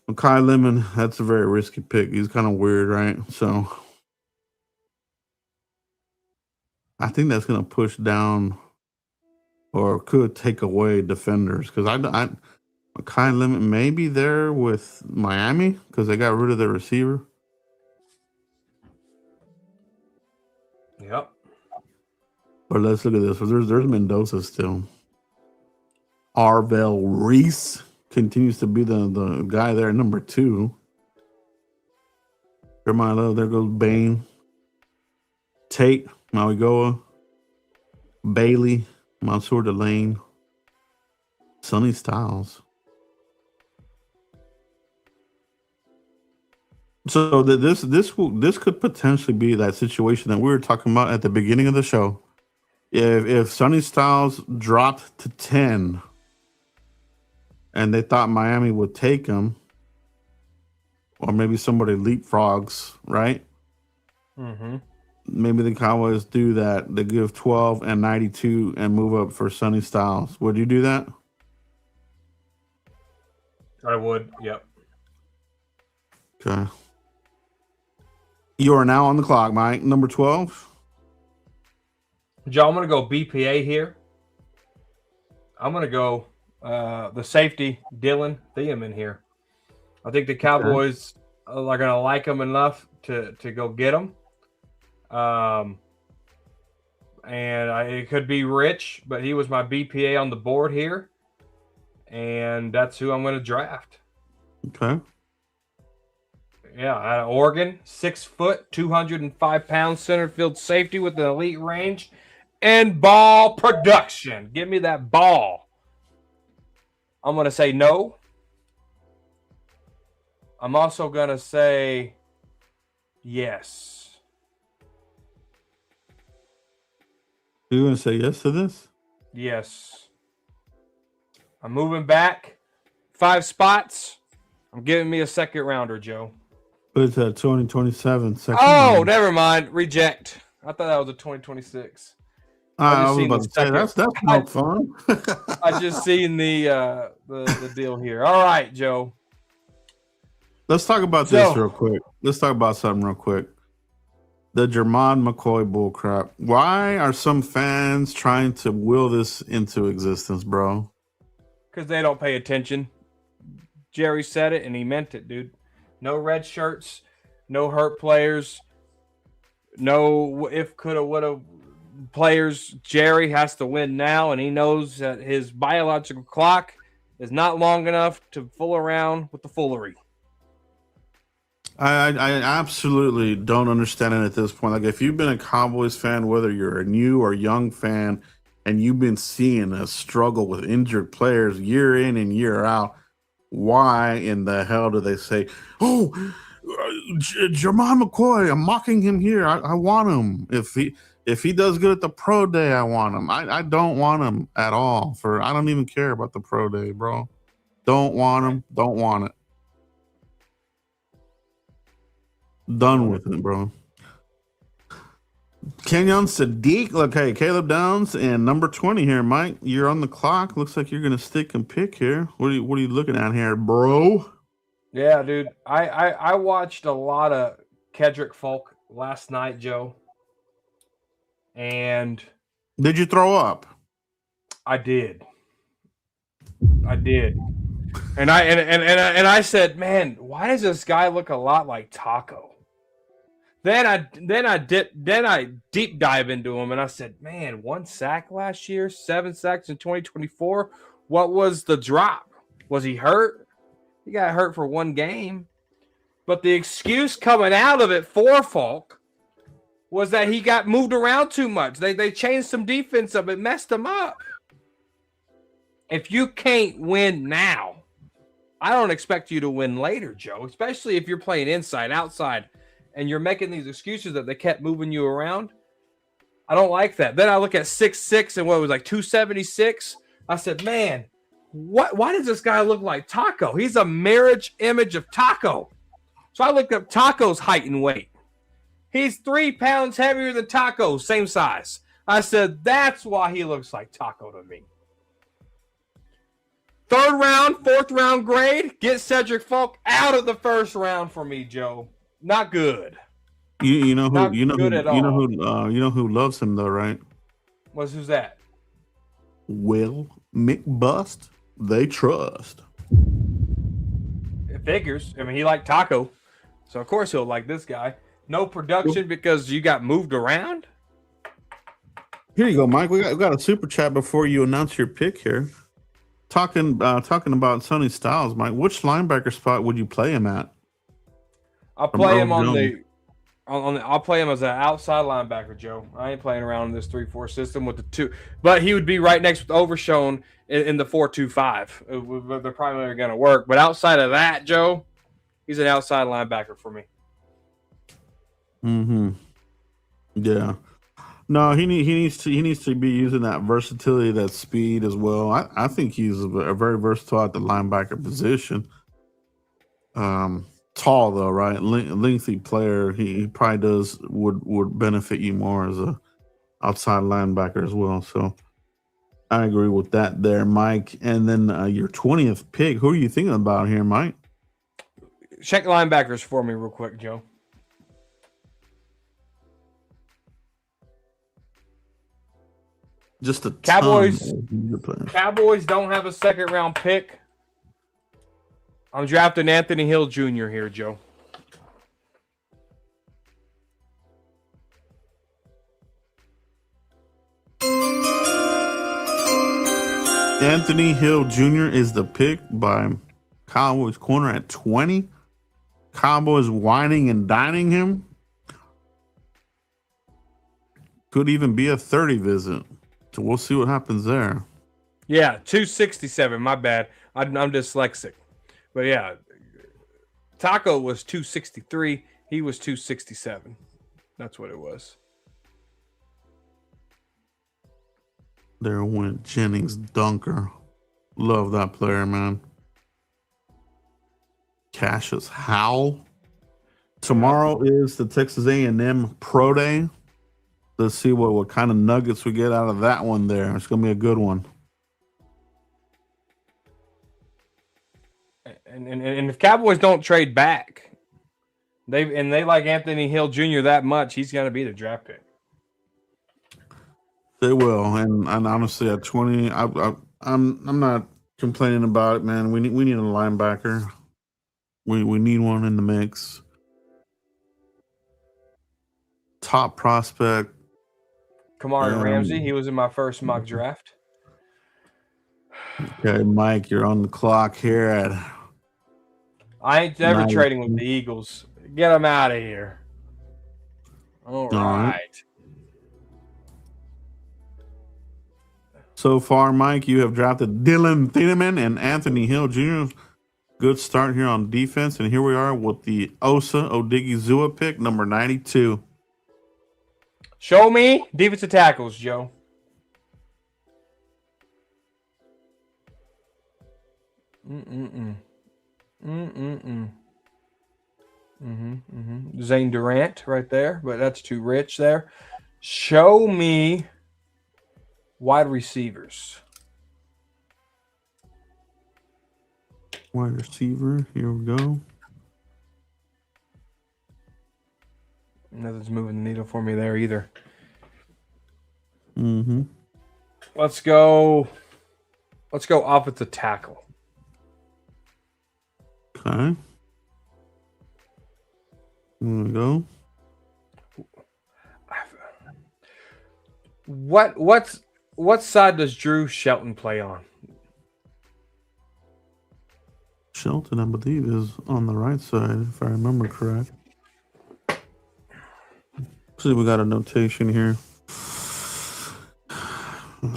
Makai Lemon, that's a very risky pick. He's kind of weird, right? So I think that's going to push down or could take away defenders because Makai Lemon maybe there with Miami because they got rid of their receiver. Yep. But let's look at this. So there's Mendoza still. Arvell Reese continues to be the guy there at number 2. Jeremiah, there goes Bain. Tate, Mauigoa. Bailey, Mansour Delane. Sonny Styles. So this could potentially be that situation that we were talking about at the beginning of the show. If Sonny Styles dropped to 10 and they thought Miami would take him, or maybe somebody leapfrogs, right? Mm-hmm. Maybe the Cowboys do that. They give 12 and 92 and move up for Sonny Styles. Would you do that? I would, yep. Okay. You are now on the clock, Mike. Number 12. Joe, I'm going to go BPA here. I'm going to go the safety, Dylan Thiemann here. I think the Cowboys are going to like him enough to go get him. It could be Rich, but he was my BPA on the board here. And that's who I'm going to draft. Okay. Yeah, out of Oregon, 6 foot, 205 pound center field safety with an elite range and ball production. Give me that ball. I'm going to say no. I'm also going to say yes. You're going to say yes to this? Yes. I'm moving back 5 spots. I'm giving me a second rounder, Joe. But it's at 2027. Oh, never mind. Reject. I thought that was a 2026. I was about to say that's no fun. I just seen the deal here. All right, Joe. Let's talk about this real quick. Let's talk about something real quick. The Jermon McCoy bullcrap. Why are some fans trying to will this into existence, bro? Because they don't pay attention. Jerry said it, and he meant it, dude. No red shirts, no hurt players, no if, coulda, woulda players. Jerry has to win now, and he knows that his biological clock is not long enough to fool around with the foolery. I absolutely don't understand it at this point. Like, if you've been a Cowboys fan, whether you're a new or young fan, and you've been seeing a struggle with injured players year in and year out, why in the hell do they say, "Oh, Jermon McCoy, I'm mocking him here. I want him. If he does good at the pro day, I want him. I don't want him at all. I don't even care about the pro day, bro. Don't want him. Don't want it. Done with it, bro." Kenyon Sadiq. Look, hey, Caleb Downs and number 20 here, Mike. You're on the clock. Looks like you're gonna stick and pick here. What are you looking at here, bro? Yeah, dude. I watched a lot of Kedrick Folk last night, Joe. And did you throw up? I did. And I said, man, why does this guy look a lot like Taco? Then I deep dive into him, and I said, man, 1 sack last year, 7 sacks in 2024. What was the drop? Was he hurt? He got hurt for 1 game. But the excuse coming out of it for Falk was that he got moved around too much. They changed some defense up. It messed him up. If you can't win now, I don't expect you to win later, Joe, especially if you're playing inside, outside, and you're making these excuses that they kept moving you around. I don't like that. Then I look at 6'6" and what was like 276. I said, man, why does this guy look like Taco? He's a marriage image of Taco. So I looked up Taco's height and weight. He's 3 pounds heavier than Taco, same size. I said, that's why he looks like Taco to me. 3rd round, 4th round grade, get Cedric Falk out of the 1st round for me, Joe. Not good. You know who Not you know good who at you know all. who who loves him though, right? Who's that? Will McBust. They trust. It figures. I mean, he liked Taco, so of course he'll like this guy. No production because you got moved around. Here you go, Mike. We got a super chat before you announce your pick here. Talking about Sonny Styles, Mike. Which linebacker spot would you play him at? I'll play him I'll play him as an outside linebacker, Joe. I ain't playing around in this 3-4 system with the 2, but he would be right next with Overshown in the 4-2-5. They're probably going to work, but outside of that, Joe, he's an outside linebacker for me. Mm-hmm. Yeah. No, he needs to be using that versatility, that speed as well. I think he's a very versatile at the linebacker position. Tall though, right? Lengthy player. He probably would benefit you more as a outside linebacker as well. So I agree with that there, Mike. And then your 20th pick. Who are you thinking about here, Mike? Check linebackers for me real quick, Joe. Just a Cowboys don't have a 2nd round pick. I'm drafting Anthony Hill Jr. here, Joe. Anthony Hill Jr. is the pick by Cowboys corner at 20. Cowboys whining and dining him. Could even be a 30 visit. So we'll see what happens there. Yeah, 267. My bad. I'm dyslexic. But yeah, Taco was 263. He was 267. That's what it was. There went Jennings Dunker. Love that player, man. Cassius Howell. Tomorrow is the Texas A&M Pro Day. Let's see what kind of nuggets we get out of that one there. It's going to be a good one. And if Cowboys don't trade back, they like Anthony Hill Jr. that much, he's going to be the draft pick. They will, and honestly, at 20, I'm not complaining about it, man. We need a linebacker. We need one in the mix. Top prospect. Kamari Ramsey, he was in my first mock draft. Okay, Mike, you're on the clock here I ain't ever trading with the Eagles. Get them out of here. All right. So far, Mike, you have drafted Dylan Thieneman and Anthony Hill Jr. Good start here on defense, and here we are with the Osa Odigizua pick, number 92. Show me defensive tackles, Joe. Zane Durant right there, but that's too rich there. Show me wide receivers. Wide receiver, here we go. Nothing's moving the needle for me there either. Mm-hmm. Let's go offensive tackle. Okay. Here we go. What side does Drew Shelton play on? Shelton, I believe, is on the right side, if I remember correct. See, we got a notation here.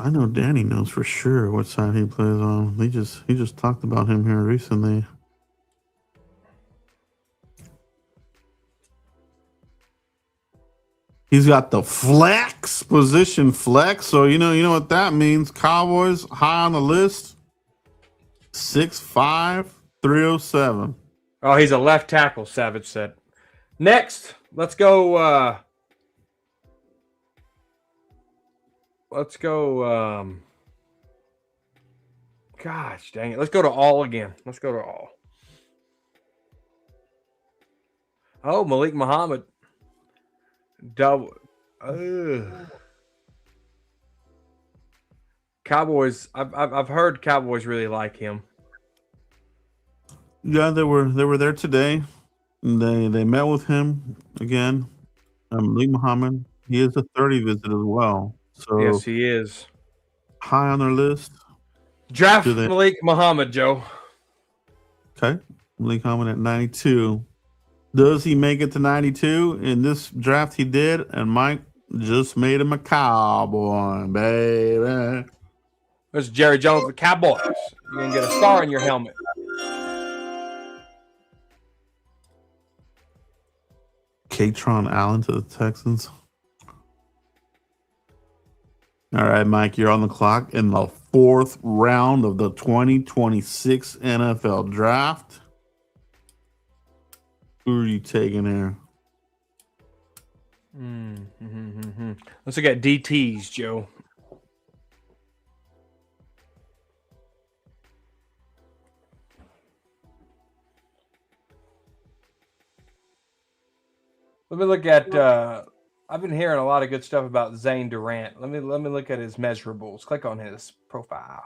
I know Danny knows for sure what side he plays on. He just talked about him here recently. He's got the flex position flex. So you know what that means. Cowboys high on the list. 6'5", 307. Oh, he's a left tackle, Savage said. Next, let's go. Gosh dang it. Let's go to all again. Let's go to all. Oh, Malik Muhammad. Double. Cowboys. I've heard Cowboys really like him. Yeah, they were there today. They met with him again. Malik Muhammad. He is a 30 visit as well. So Yes, he is. high on their list. Draft Malik Muhammad, Joe. Okay. Malik Muhammad at 92. Does he make it to 92? In this draft he did, and Mike just made him a Cowboy, baby. There's Jerry Jones, the Cowboys. You're going to get a star in your helmet. Katron Allen to the Texans. All right, Mike, you're on the clock in the 4th round of the 2026 NFL Draft. Who are you taking there? Let's look at DTs, Joe. Let me look at. I've been hearing a lot of good stuff about Zane Durant. Let me look at his measurables. Click on his profile.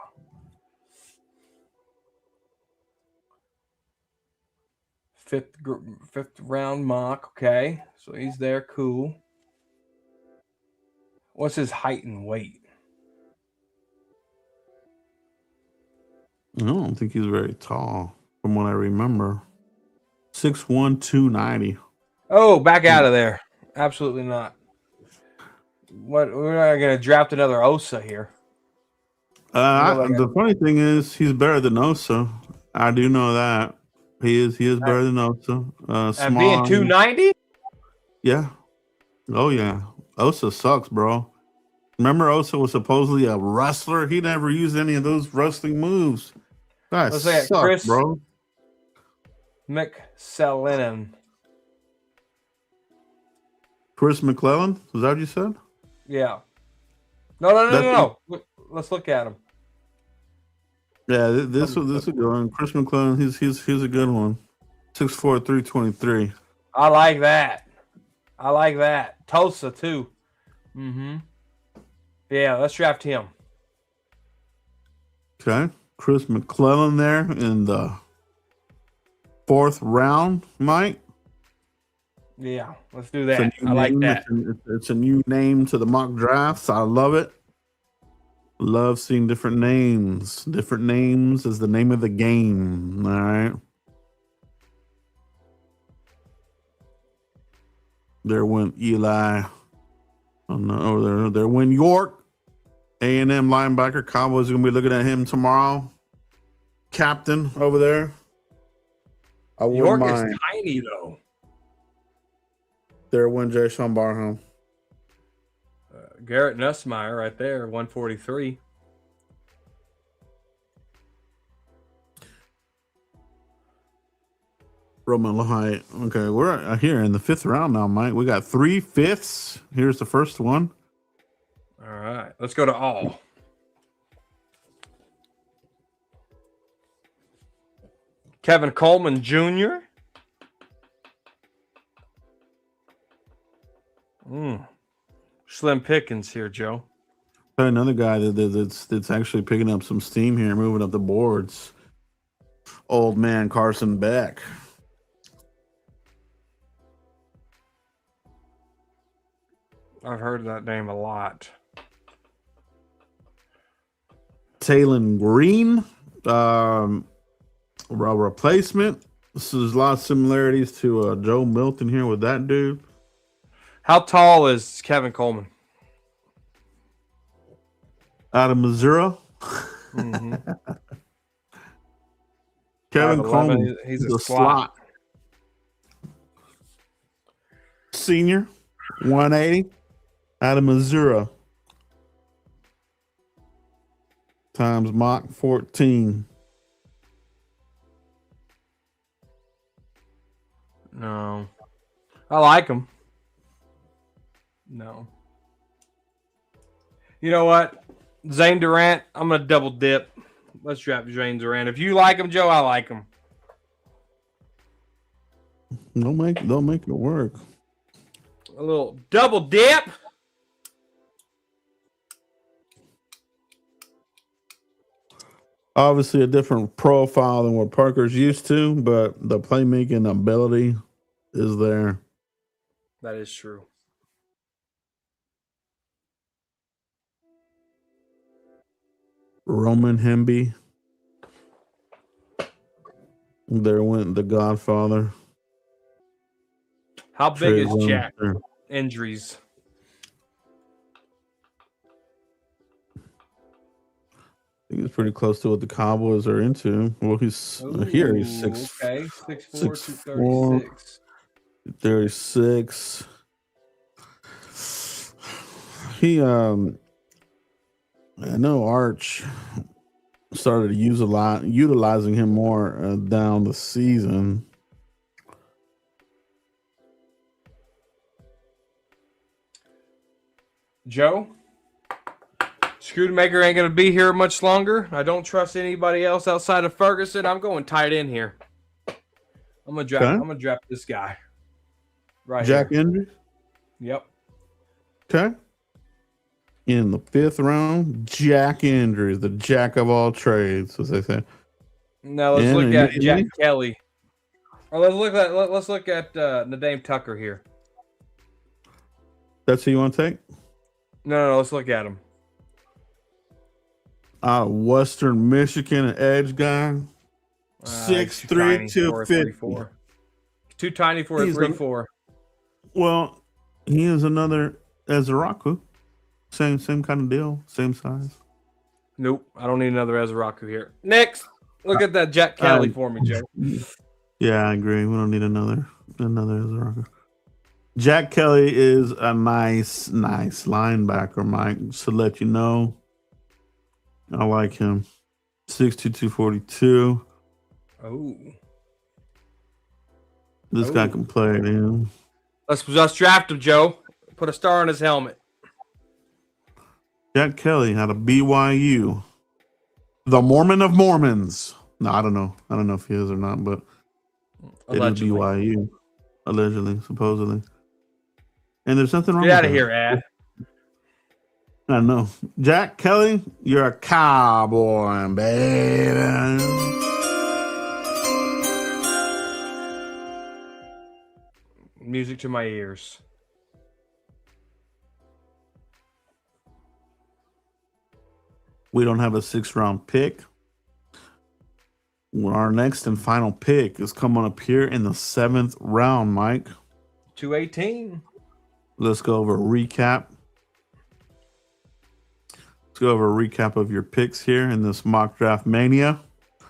Fifth round mock. Okay, so he's there. Cool. What's his height and weight? I don't think he's very tall, from what I remember. 6'1", 290. Oh, back out of there. Absolutely not. What? We're not going to draft another Osa here. The funny thing is, he's better than Osa. I do know that. He is better than Osa. And being 290? Yeah. Oh, yeah. Osa sucks, bro. Remember Osa was supposedly a wrestler? He never used any of those wrestling moves. That sucks, Chris bro. McSellin. Chris McClellan? Is that what you said? Yeah. No. Let's look at him. Yeah, this was a good one. Chris McClellan, he's a good one. 6'4", 323. I like that. Tulsa too. Yeah, let's draft him. Okay. Chris McClellan there in the 4th round, Mike. Yeah, let's do that. I like that. It's a new name to the mock drafts. I love it. Love seeing different names. Different names is the name of the game. All right. There went Eli. Oh no, there went York. A&M linebacker. Cowboys are gonna be looking at him tomorrow. Captain over there. York is tiny though. There went Jayshon Barham. Garrett Nussmeier right there, 143. Roman Lahite. Okay, we're here in the 5th round now, Mike. We got 3 5ths. Here's the first one. All right, let's go to all. Kevin Coleman Jr. Slim Pickens here, Joe. Another guy that's actually picking up some steam here, moving up the boards. Old man Carson Beck. I've heard that name a lot. Taylon Green, replacement. This is a lot of similarities to Joe Milton here with that dude. How tall is Kevin Coleman? Out of Missouri. Kevin Coleman, he's a slot. Senior 180 out of Missouri. Times Mach 14. No. I like him. No. You know what? Zane Durant, I'm going to double dip. Let's draft Zane Durant. If you like him, Joe, I like him. Don't make it work. A little double dip. Obviously a different profile than what Parker's used to, but the playmaking ability is there. That is true. Roman Hemby. There went the Godfather. How big is Jack? There. Injuries. I think it's pretty close to what the Cowboys are into. Well, he's here. He's 6'4", okay. 6'4", 236. 36. He I know Arch started to utilizing him more down the season. Joe, Screwmaker ain't gonna be here much longer. I don't trust anybody else outside of Ferguson. I'm going tight end here. I'm gonna draft. Okay. I'm gonna draft this guy. Right. Jack here. Andrews. Yep. Okay. In the 5th round, Jack Andrews, the jack of all trades, as they say. Now let's look at Jack Kelly. Or let's look at Nadeem Tucker here. That's who you want to take? No, let's look at him. Western Michigan, an edge guy. 6'3", 250. Too tiny for a 3-4. Well, he is another Ezraku. Same kind of deal. Same size. Nope. I don't need another Ezraku here. Next. Look at that Jack Kelly for me, Joe. Yeah, I agree. We don't need another Ezraku. Jack Kelly is a nice linebacker, Mike. Just to let you know. I like him. 6'2", 242. Oh. This guy can play, man. Let's draft him, Joe. Put a star on his helmet. Jack Kelly out of BYU. The Mormon of Mormons. No, I don't know. I don't know if he is or not, but Allegedly. it is BYU. Allegedly, supposedly. And there's nothing wrong Get with out of that. here, Ad. I know. Jack Kelly, you're a cowboy, baby. Music to my ears. We don't have a 6th-round pick. Our next and final pick is coming up here in the 7th round, Mike. 218. Let's go over a recap. Let's go over a recap of your picks here in this mock draft mania.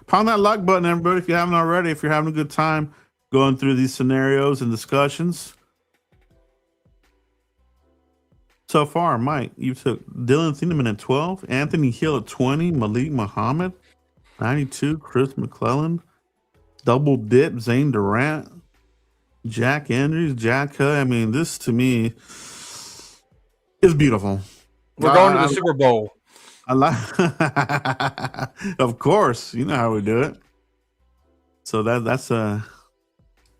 Pound that like button, everybody, if you haven't already. If you're having a good time going through these scenarios and discussions. So far, Mike, you took Dylan Thieneman at 12, Anthony Hill at 20, Malik Muhammad, 92, Chris McClellan, double dip, Zane Durant, Jack Andrews, Jack Kelly. I mean, this to me is beautiful. We're going to the Super Bowl. I like, of course, you know how we do it. So that's a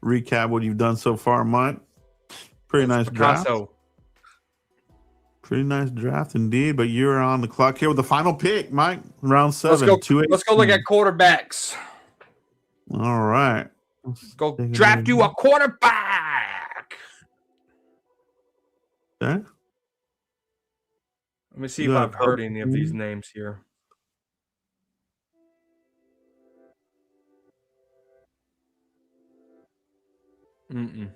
recap what you've done so far, Mike. Pretty nice draft. Pretty nice draft indeed, but you're on the clock here with the final pick, Mike. Round 7. Let's go look at quarterbacks. All right. Let's go draft you a quarterback. Okay. Let me see if I've heard any of these names here. Mm-mm.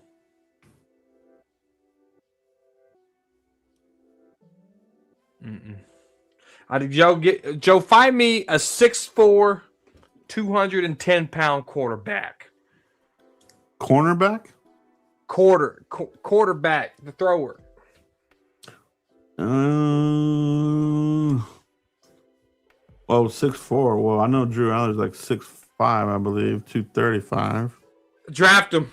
Joe, find me a 6'4", 210-pound quarterback. Cornerback? Quarterback, the thrower. Oh, 6'4". Well, I know Drew Allen's like 6'5", I believe, 235. Draft him.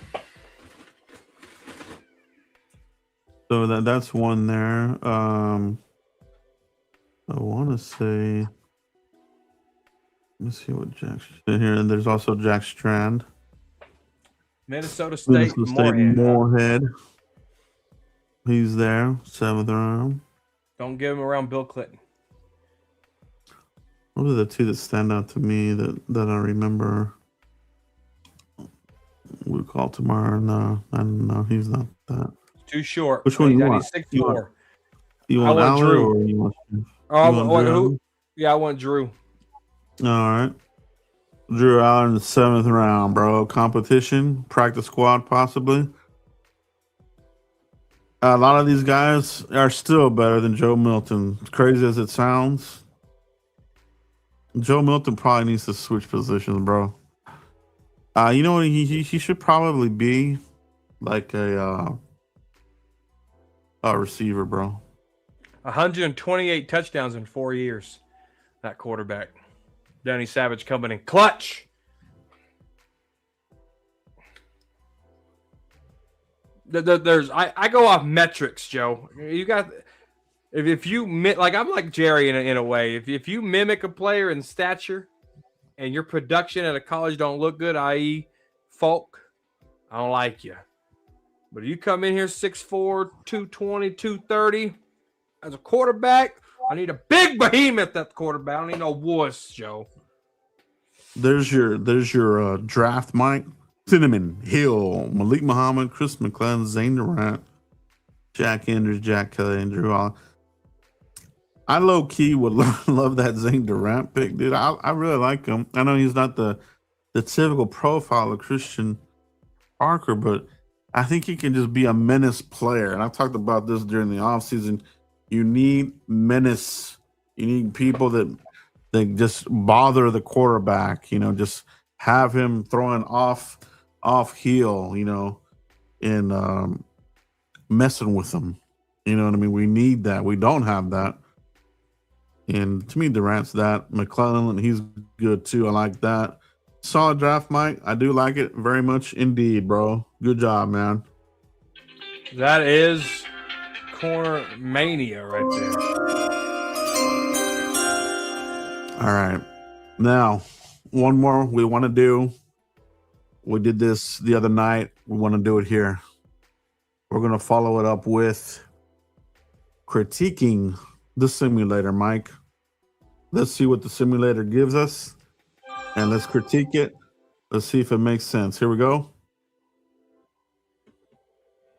So that's one there. I want to say. Let's see what Jack's in here. And there's also Jack Strand. Minnesota State, Moorhead. Moorhead. He's there, 7th round. Don't give him around Bill Clinton. Those are the two that stand out to me that I remember. We'll call tomorrow. No, I don't know. He's not that. Too short. Which one you want? 6'4". You want I want Allen Drew. or you want? Oh, you want who? Yeah, I want Drew. All right. Drew Allen, 7th round, bro. Competition, practice squad, possibly. A lot of these guys are still better than Joe Milton. As crazy as it sounds, Joe Milton probably needs to switch positions, bro. You know what? He should probably be like a receiver, bro. 128 touchdowns in 4 years. That quarterback. Danny Savage coming in clutch. I go off metrics, Joe. You got if you like I'm like Jerry in a way. If you mimic a player in stature and your production at a college don't look good, i.e. Folk, I don't like you. But you come in here 6'4", 220, 230 as a quarterback, I need a big behemoth at the quarterback. I don't need no wuss, Joe. There's your draft, Mike. Cinnamon Hill, Malik Muhammad, Chris McClellan, Zane Durant, Jack Andrews, Jack Kelly, and Drew Allen. I low key would love that Zane Durant pick, dude. I really like him. I know he's not the typical profile of Christian Parker, but I think he can just be a menace player. And I've talked about this during the offseason. You need menace. You need people that just bother the quarterback. You know, just have him throwing off heel. You know, and messing with them. You know what I mean? We need that. We don't have that. And to me, Durant's that. McClellan, he's good too. I like that. Solid draft, Mike. I do like it very much indeed, bro. Good job, man. That is corner mania right there. All right. Now, one more we want to do. We did this the other night. We want to do it here. We're going to follow it up with critiquing the simulator, Mike. Let's see what the simulator gives us. And let's critique it. Let's see if it makes sense. Here we go.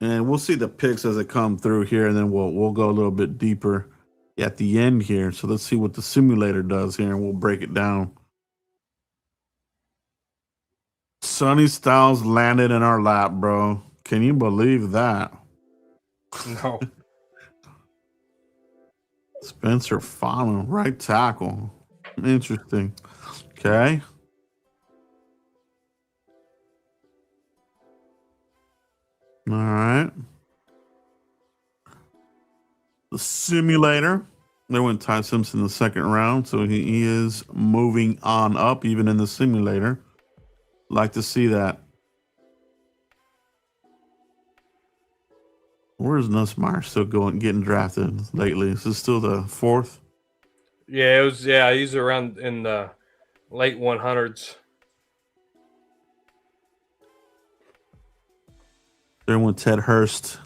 And we'll see the picks as they come through here, and then we'll go a little bit deeper at the end here. So let's see what the simulator does here, and we'll break it down. Sonny Styles landed in our lap, bro. Can you believe that? No. Spencer Fano, right tackle. Interesting. Okay. All right. The simulator. They went Ty Simpson in the second round, so he is moving on up even in the simulator. Like to see that. Where's Nussmeier still getting drafted lately? Is this still the fourth? Yeah, it was. Yeah, he's around in the late 100s. There went Ted Hurst,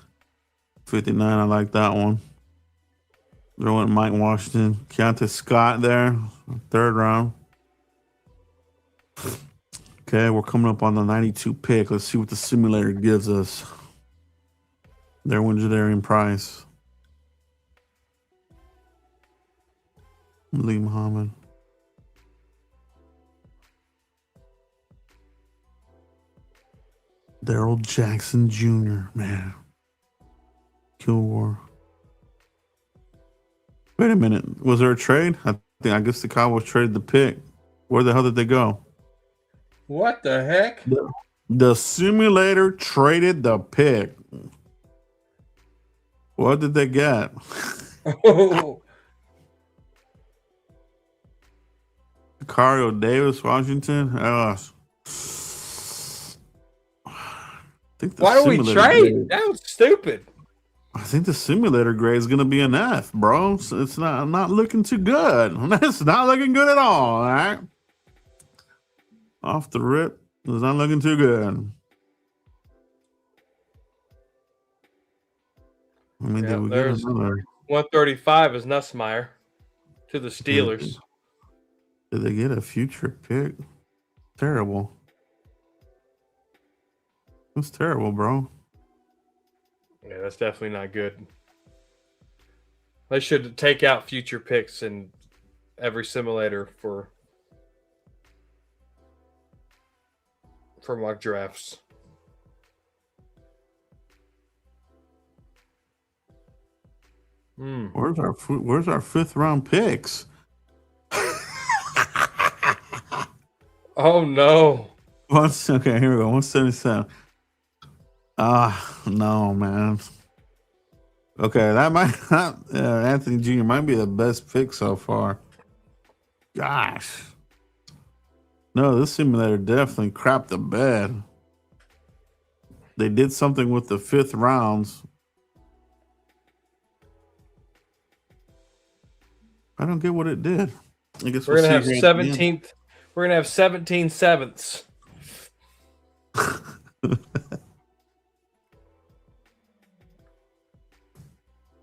59. I like that one. There went Mike Washington, Keontae Scott there, third round. Okay, we're coming up on the 92 pick. Let's see what the simulator gives us. There went Jadarian Price. Lee Muhammad. Darrell Jackson Jr., man. Kilgore. Wait a minute. Was there a trade? I guess the Cowboys traded the pick. Where the hell did they go? What the heck? The simulator traded the pick. What did they get? Oh, Cario Davis, Washington. I think the why do we simulator trade? grade. That was stupid. I think the simulator grade is gonna be an F, bro. It's not looking too good. It's not looking good at all. All right. Off the rip, it's not looking too good. I mean, did Yeah, we get there's another? 135 is Nussmeyer to the Did, Steelers. did they get a future pick? Terrible. That's terrible, bro. Yeah, that's definitely not good. They should take out future picks in every simulator for mock drafts. Hmm. Where's our fifth round picks? Oh no. Okay, here we go. 177. No, man. Okay, that might Anthony Jr. might be the best pick so far. Gosh. No, this simulator definitely crapped the bed. They did something with the fifth rounds. I don't get what it did. I guess We're we'll gonna have see here at the end. 17th. We're gonna have 17 sevenths.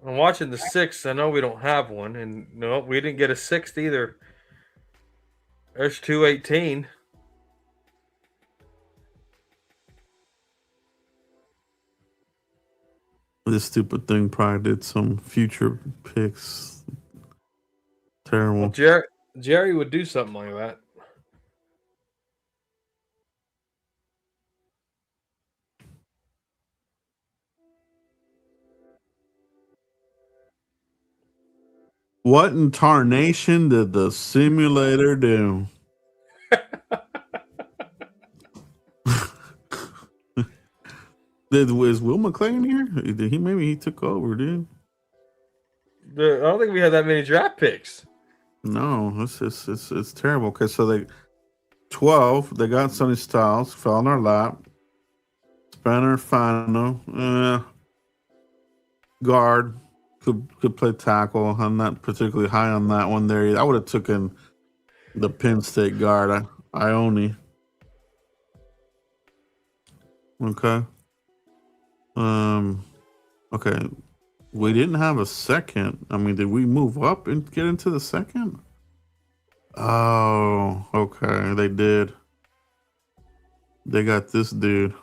I'm watching the sixth. I know we don't have one, and no, we didn't get a sixth either. There's 218. This stupid thing probably did some future picks. Terrible. Well, Jerry would do something like that. What in tarnation did the simulator do? Is Will McClain here? Did he maybe he took over, dude? I don't think we had that many draft picks. No, it's terrible. Okay, so they 12, they got Sonny Styles, fell in our lap. Spanner Fano, guard, could play tackle. I'm not particularly high on that one there. I would have taken the Penn State guard, Ione. Okay. Okay. We didn't have a second. I mean, did we move up and get into the second? Oh, okay. They did. They got this dude.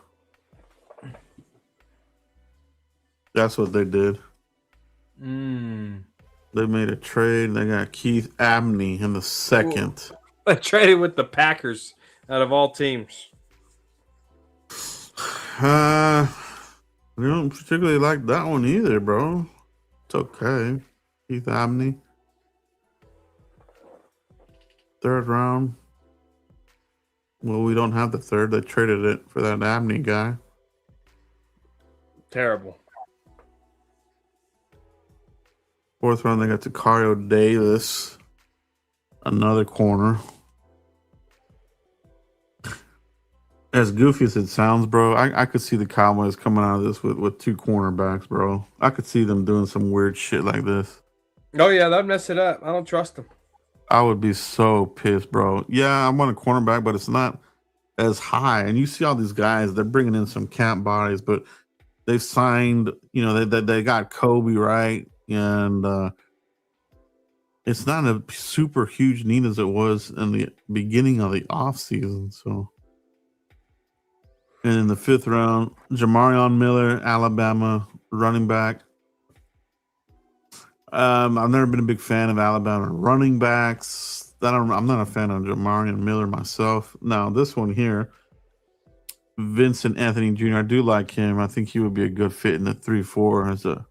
That's what they did. They made a trade. They got Keith Abney in the second. I traded with the Packers out of all teams. I don't particularly like that one either, bro. It's okay. Keith Abney. Third round. Well, we don't have the third. They traded it for that Abney guy. Terrible. Fourth round, they got Tacario Davis. Another corner. As goofy as it sounds, bro, I could see the Cowboys coming out of this with two cornerbacks, bro. I could see them doing some weird shit like this. Oh yeah, that'd mess it up. I don't trust them. I would be so pissed, bro. Yeah, I want a cornerback, but it's not as high. And you see all these guys, they're bringing in some camp bodies, but they've signed, they got Kobe, right? And it's not a super huge need as it was in the beginning of the offseason. So, and in the fifth round, Jamarion Miller, Alabama running back. I've never been a big fan of Alabama running backs. I'm not a fan of Jamarion Miller myself. Now, this one here, Vincent Anthony Jr., I do like him. I think he would be a good fit in the 3-4 as a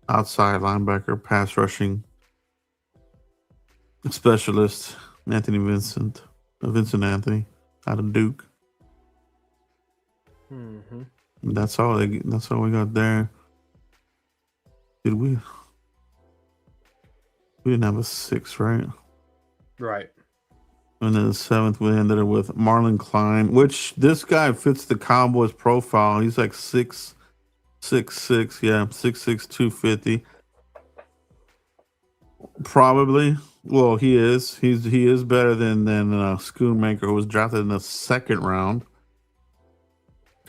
outside linebacker, pass rushing specialist. Vincent Anthony out of Duke. That's all we got there. Did we? We didn't have a 6, right? Right. And then the 7th, we ended it with Marlon Klein, which this guy fits the Cowboys profile. He's like 6'6", yeah, 6'6", 250. Probably. Well, he is. He is better than Schoonmaker, who was drafted in the 2nd round.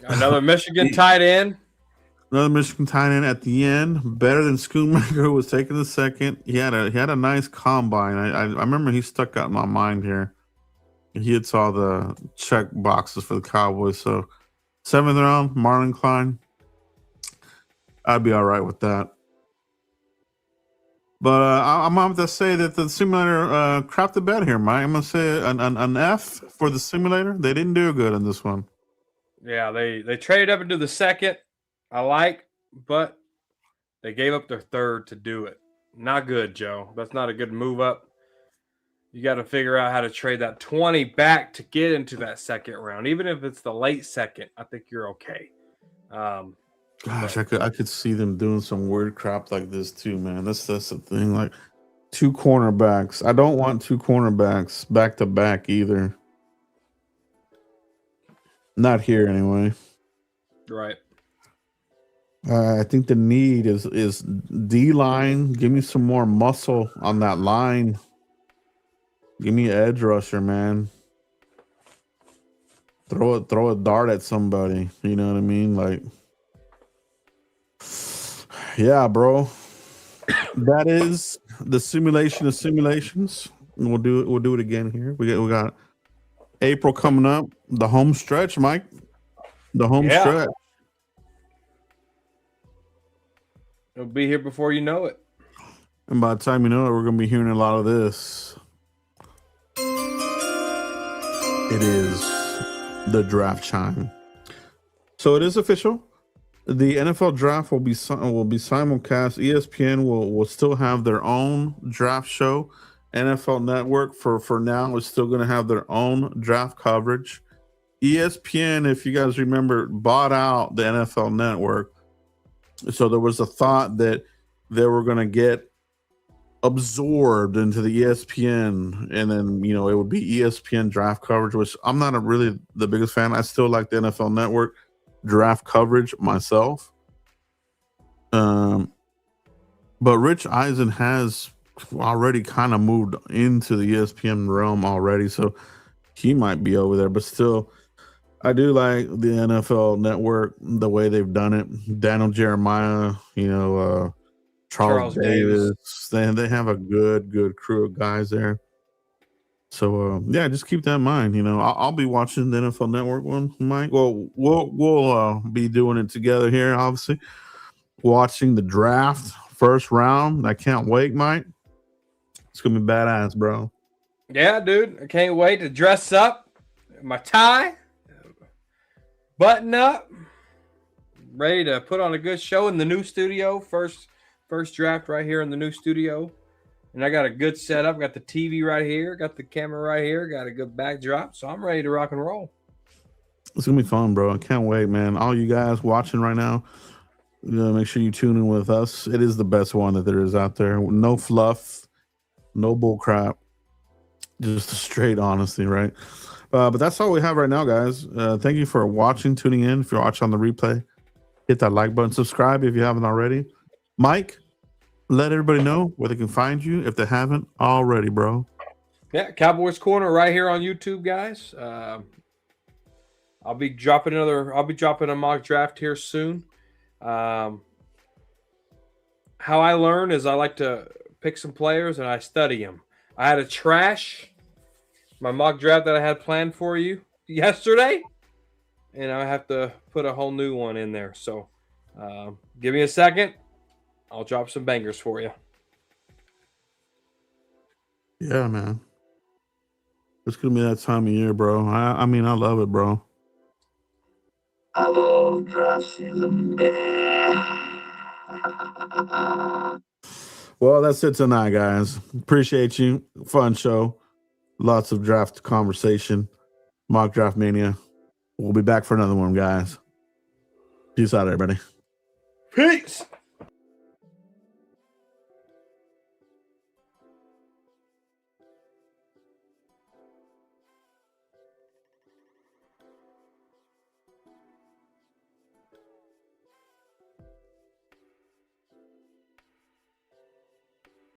Another Michigan tight end. Another Michigan tight end at the end, better than Schoonmaker, who was taken the 2nd. He had a nice combine. I remember he stuck out in my mind here. He had saw the check boxes for the Cowboys. So 7th round, Marlon Klein. I'd be all right with that. But I'm going to say that the simulator crapped the bed here, Mike. I'm going to say an F for the simulator. They didn't do good in this one. Yeah, they traded up into the 2nd. I like, but they gave up their 3rd to do it. Not good, Joe. That's not a good move up. You got to figure out how to trade that 20 back to get into that 2nd round. Even if it's the late 2nd, I think you're okay. Gosh, I could see them doing some weird crap like this too, man. That's the thing. Like 2 cornerbacks. I don't want 2 cornerbacks back to back either. Not here anyway. Right. I think the need is D line. Give me some more muscle on that line. Give me an edge rusher, man. Throw a dart at somebody. You know what I mean? Like, yeah, bro. That is the simulation of simulations. We'll do it again here. We got April coming up. The home stretch, Mike. The home stretch. It'll be here before you know it. And by the time you know it, we're going to be hearing a lot of this. It is the draft chime. So it is official. The NFL draft will be simulcast. ESPN will still have their own draft show. NFL Network for now is still going to have their own draft coverage. ESPN, if you guys remember, bought out the NFL Network. So there was a thought that they were going to get absorbed into the ESPN, and then it would be ESPN draft coverage, which I'm not really the biggest fan. I still like the NFL Network draft coverage myself. But Rich Eisen has already kind of moved into the ESPN realm already, so he might be over there. But still, I do like the NFL Network, the way they've done it. Daniel Jeremiah, Charles Davis. They have a good crew of guys there. So yeah, just keep that in mind. I'll be watching the NFL Network one, Mike. Well, we'll be doing it together here, obviously. Watching the draft first round. I can't wait, Mike. It's gonna be badass, bro. Yeah, dude. I can't wait to dress up. My tie. Button up, ready to put on a good show in the new studio. First draft right here in the new studio, and I got a good setup. Got the TV right here, got the camera right here, got a good backdrop, so I'm ready to rock and roll. It's gonna be fun, bro. I can't wait, man. All you guys watching right now, make sure you tune in with us. It is the best one that there is out there. No fluff, no bull crap, just straight honesty, right? But that's all we have right now, guys. Thank you for watching, tuning in. If you're watching on the replay, hit that like button. Subscribe if you haven't already. Mike, let everybody know where they can find you if they haven't already, bro. Yeah, Cowboys Corner right here on YouTube, guys. I'll be dropping a mock draft here soon. How I learn is I like to pick some players and I study them. I had to trash my mock draft that I had planned for you yesterday, and I have to put a whole new one in there. So give me a second. I'll drop some bangers for you. Yeah, man. It's going to be that time of year, bro. I mean, I love it, bro. I love draft season, man. Well, that's it tonight, guys. Appreciate you. Fun show. Lots of draft conversation. Mock Draft Mania. We'll be back for another one, guys. Peace out, everybody. Peace.